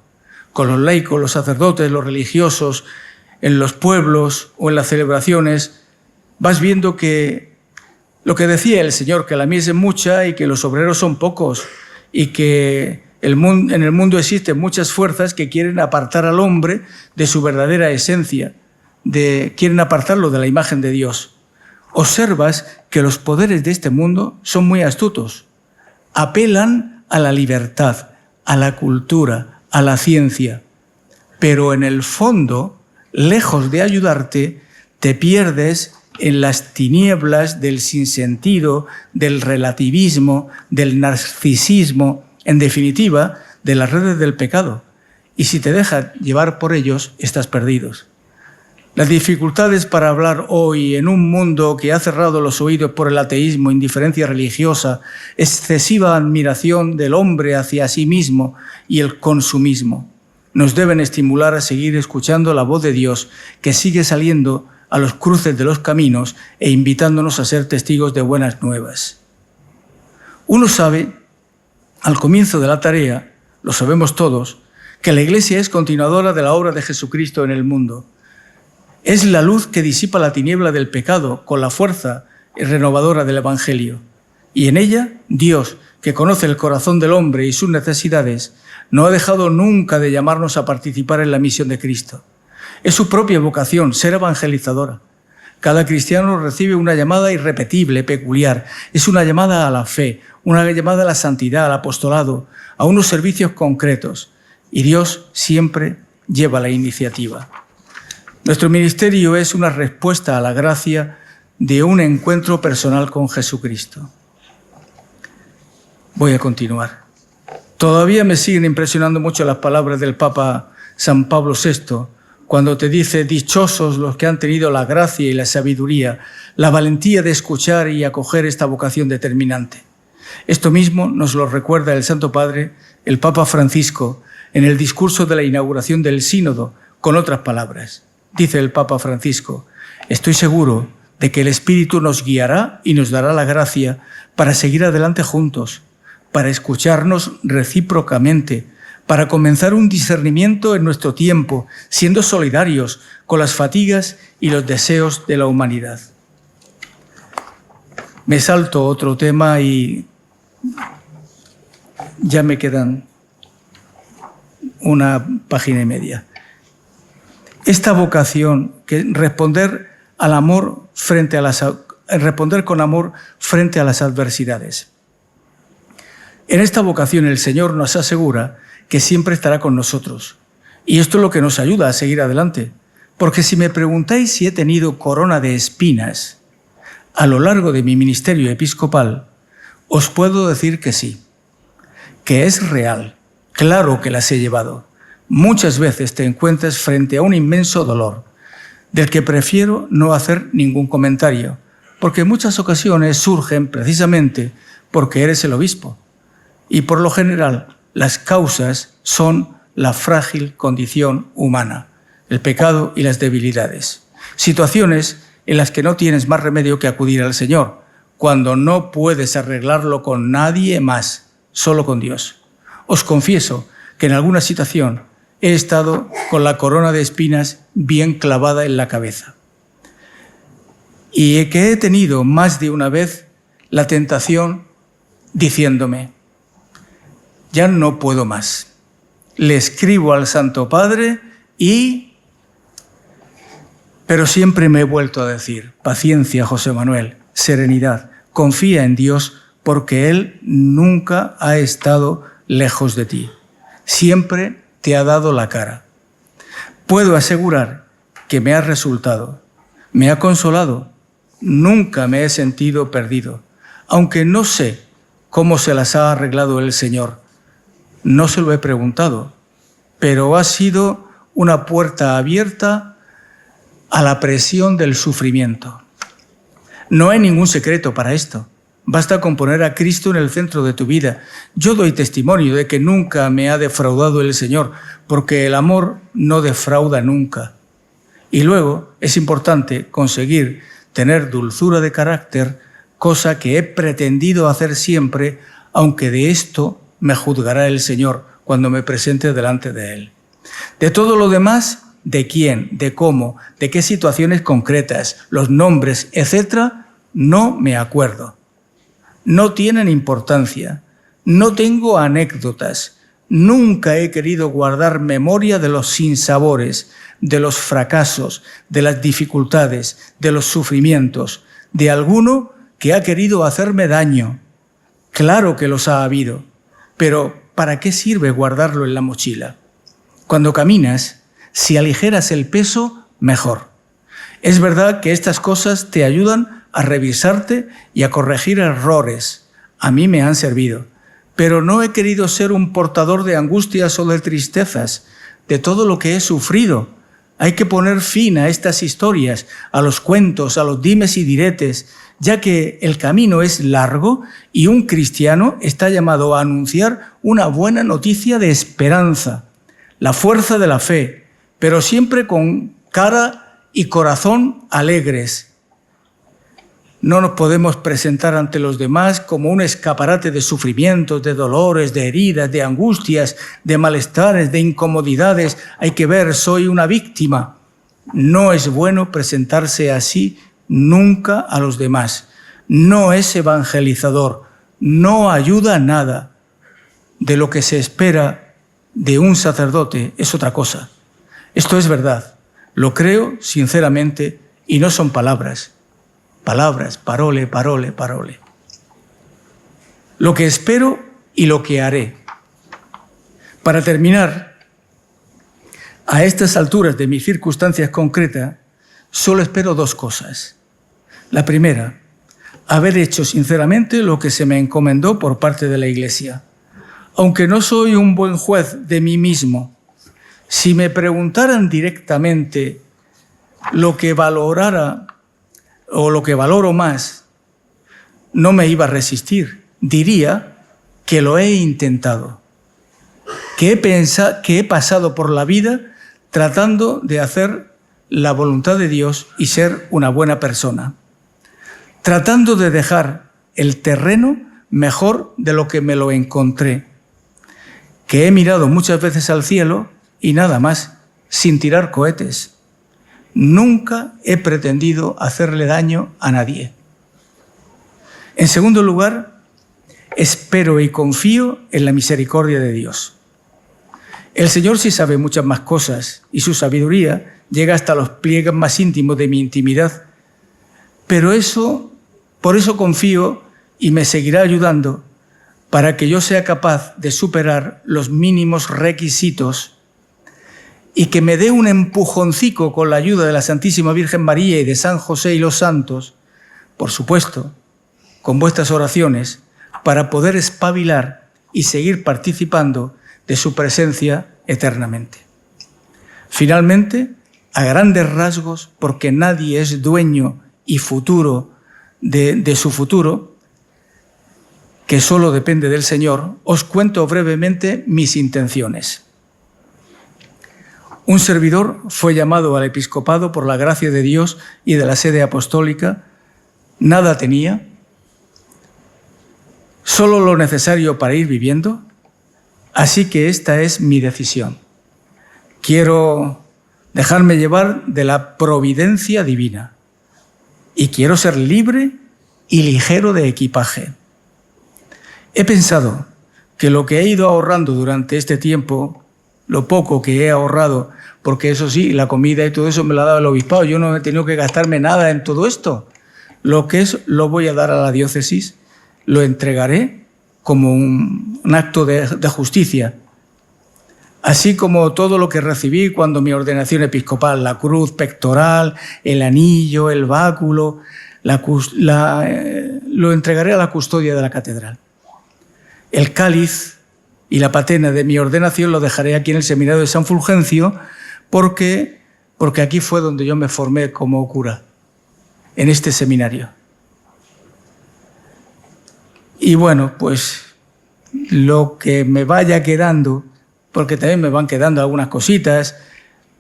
A: Con los laicos, los sacerdotes, los religiosos, en los pueblos o en las celebraciones, vas viendo que lo que decía el Señor, que la mies es mucha y que los obreros son pocos y que en el mundo existen muchas fuerzas que quieren apartar al hombre de su verdadera esencia, quieren apartarlo de la imagen de Dios. Observas que los poderes de este mundo son muy astutos. Apelan a la libertad, a la cultura, a la ciencia, pero en el fondo, lejos de ayudarte, te pierdes en las tinieblas del sinsentido, del relativismo, del narcisismo, en definitiva, de las redes del pecado. Y si te dejas llevar por ellos, estás perdidos. Las dificultades para hablar hoy en un mundo que ha cerrado los oídos por el ateísmo, indiferencia religiosa, excesiva admiración del hombre hacia sí mismo y el consumismo, nos deben estimular a seguir escuchando la voz de Dios que sigue saliendo a los cruces de los caminos e invitándonos a ser testigos de buenas nuevas. Uno sabe, al comienzo de la tarea, lo sabemos todos, que la Iglesia es continuadora de la obra de Jesucristo en el mundo. Es la luz que disipa la tiniebla del pecado con la fuerza renovadora del Evangelio. Y en ella, Dios, que conoce el corazón del hombre y sus necesidades, no ha dejado nunca de llamarnos a participar en la misión de Cristo. Es su propia vocación, ser evangelizadora. Cada cristiano recibe una llamada irrepetible, peculiar. Es una llamada a la fe, una llamada a la santidad, al apostolado, a unos servicios concretos. Y Dios siempre lleva la iniciativa. Nuestro ministerio es una respuesta a la gracia de un encuentro personal con Jesucristo. Voy a continuar. Todavía me siguen impresionando mucho las palabras del Papa San Pablo VI, cuando te dice, dichosos los que han tenido la gracia y la sabiduría, la valentía de escuchar y acoger esta vocación determinante. Esto mismo nos lo recuerda el Santo Padre, el Papa Francisco, en el discurso de la inauguración del Sínodo, con otras palabras. Dice el Papa Francisco, estoy seguro de que el Espíritu nos guiará y nos dará la gracia para seguir adelante juntos, para escucharnos recíprocamente, para comenzar un discernimiento en nuestro tiempo, siendo solidarios con las fatigas y los deseos de la humanidad. Me salto otro tema y ya me quedan una página y media. Esta vocación, que responder con amor frente a las adversidades. En esta vocación el Señor nos asegura que siempre estará con nosotros. Y esto es lo que nos ayuda a seguir adelante. Porque si me preguntáis si he tenido corona de espinas a lo largo de mi ministerio episcopal, os puedo decir que sí, que es real. Claro que las he llevado. Muchas veces te encuentras frente a un inmenso dolor, del que prefiero no hacer ningún comentario, porque en muchas ocasiones surgen precisamente porque eres el obispo. Y por lo general, las causas son la frágil condición humana, el pecado y las debilidades. Situaciones en las que no tienes más remedio que acudir al Señor, cuando no puedes arreglarlo con nadie más, solo con Dios. Os confieso que en alguna situación he estado con la corona de espinas bien clavada en la cabeza. Y que he tenido más de una vez la tentación diciéndome, ya no puedo más. Le escribo al Santo Padre pero siempre me he vuelto a decir, paciencia, José Manuel, serenidad, confía en Dios porque Él nunca ha estado lejos de ti. Siempre te ha dado la cara. Puedo asegurar que me ha resultado, me ha consolado, nunca me he sentido perdido, aunque no sé cómo se las ha arreglado el Señor. No se lo he preguntado, pero ha sido una puerta abierta a la presión del sufrimiento. No hay ningún secreto para esto. Basta con poner a Cristo en el centro de tu vida. Yo doy testimonio de que nunca me ha defraudado el Señor, porque el amor no defrauda nunca. Y luego es importante conseguir tener dulzura de carácter, cosa que he pretendido hacer siempre, aunque de esto me juzgará el Señor cuando me presente delante de Él. De todo lo demás, de quién, de cómo, de qué situaciones concretas, los nombres, etc., no me acuerdo. No tienen importancia. No tengo anécdotas. Nunca he querido guardar memoria de los sinsabores, de los fracasos, de las dificultades, de los sufrimientos, de alguno que ha querido hacerme daño. Claro que los ha habido, pero ¿para qué sirve guardarlo en la mochila? Cuando caminas, si aligeras el peso, mejor. Es verdad que estas cosas te ayudan a revisarte y a corregir errores. A mí me han servido, pero no he querido ser un portador de angustias o de tristezas, de todo lo que he sufrido. Hay que poner fin a estas historias, a los cuentos, a los dimes y diretes, ya que el camino es largo y un cristiano está llamado a anunciar una buena noticia de esperanza, la fuerza de la fe, pero siempre con cara y corazón alegres. No nos podemos presentar ante los demás como un escaparate de sufrimientos, de dolores, de heridas, de angustias, de malestares, de incomodidades. Hay que ver, soy una víctima. No es bueno presentarse así nunca a los demás. No es evangelizador, no ayuda a nada. De lo que se espera de un sacerdote es otra cosa. Esto es verdad, lo creo sinceramente y no son palabras. Palabras, parole, parole, parole. Lo que espero y lo que haré. Para terminar, a estas alturas de mis circunstancias concretas, solo espero dos cosas. La primera, haber hecho sinceramente lo que se me encomendó por parte de la Iglesia. Aunque no soy un buen juez de mí mismo, si me preguntaran directamente lo que valorara o lo que valoro más, no me iba a resistir. Diría que lo he intentado, que he pasado por la vida tratando de hacer la voluntad de Dios y ser una buena persona. tratando de dejar el terreno mejor de lo que me lo encontré, que he mirado muchas veces al cielo y nada más, sin tirar cohetes. Nunca he pretendido hacerle daño a nadie. En segundo lugar, espero y confío en la misericordia de Dios. El Señor sí sabe muchas más cosas y su sabiduría llega hasta los pliegues más íntimos de mi intimidad. Pero por eso confío y me seguirá ayudando para que yo sea capaz de superar los mínimos requisitos y que me dé un empujoncico con la ayuda de la Santísima Virgen María y de San José y los santos, por supuesto, con vuestras oraciones, para poder espabilar y seguir participando de su presencia eternamente. Finalmente, a grandes rasgos, porque nadie es dueño y futuro de su futuro, que solo depende del Señor, os cuento brevemente mis intenciones. Un servidor fue llamado al episcopado por la gracia de Dios y de la sede apostólica. Nada tenía, solo lo necesario para ir viviendo, así que esta es mi decisión. Quiero dejarme llevar de la providencia divina y quiero ser libre y ligero de equipaje. He pensado que lo que he ido ahorrando durante este tiempo, lo poco que he ahorrado, porque eso sí, la comida y todo eso me lo ha dado el obispado, yo no he tenido que gastarme nada en todo esto. Lo que es lo voy a dar a la diócesis, lo entregaré como un acto de justicia. Así como todo lo que recibí cuando mi ordenación episcopal, la cruz pectoral, el anillo, el báculo, lo entregaré a la custodia de la catedral. El cáliz y la patena de mi ordenación lo dejaré aquí en el seminario de San Fulgencio porque aquí fue donde yo me formé como cura, en este seminario. Y bueno, pues lo que me vaya quedando, porque también me van quedando algunas cositas,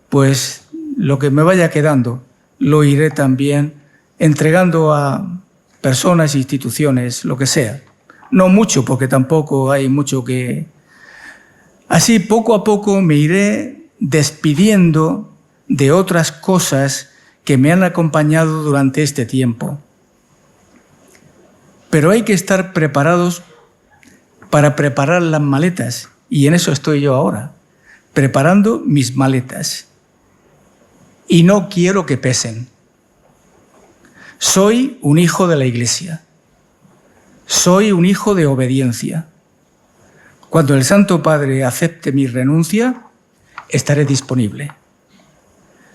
A: pues lo que me vaya quedando lo iré también entregando a personas, instituciones, lo que sea. No mucho, porque tampoco hay mucho que... Así, poco a poco me iré despidiendo de otras cosas que me han acompañado durante este tiempo. Pero hay que estar preparados para preparar las maletas, y en eso estoy yo ahora, preparando mis maletas. Y no quiero que pesen. Soy un hijo de la Iglesia. Soy un hijo de obediencia. Cuando el Santo Padre acepte mi renuncia, estaré disponible.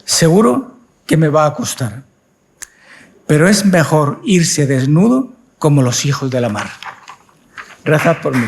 A: Seguro que me va a costar, pero es mejor irse desnudo como los hijos de la mar. Rezad por mí.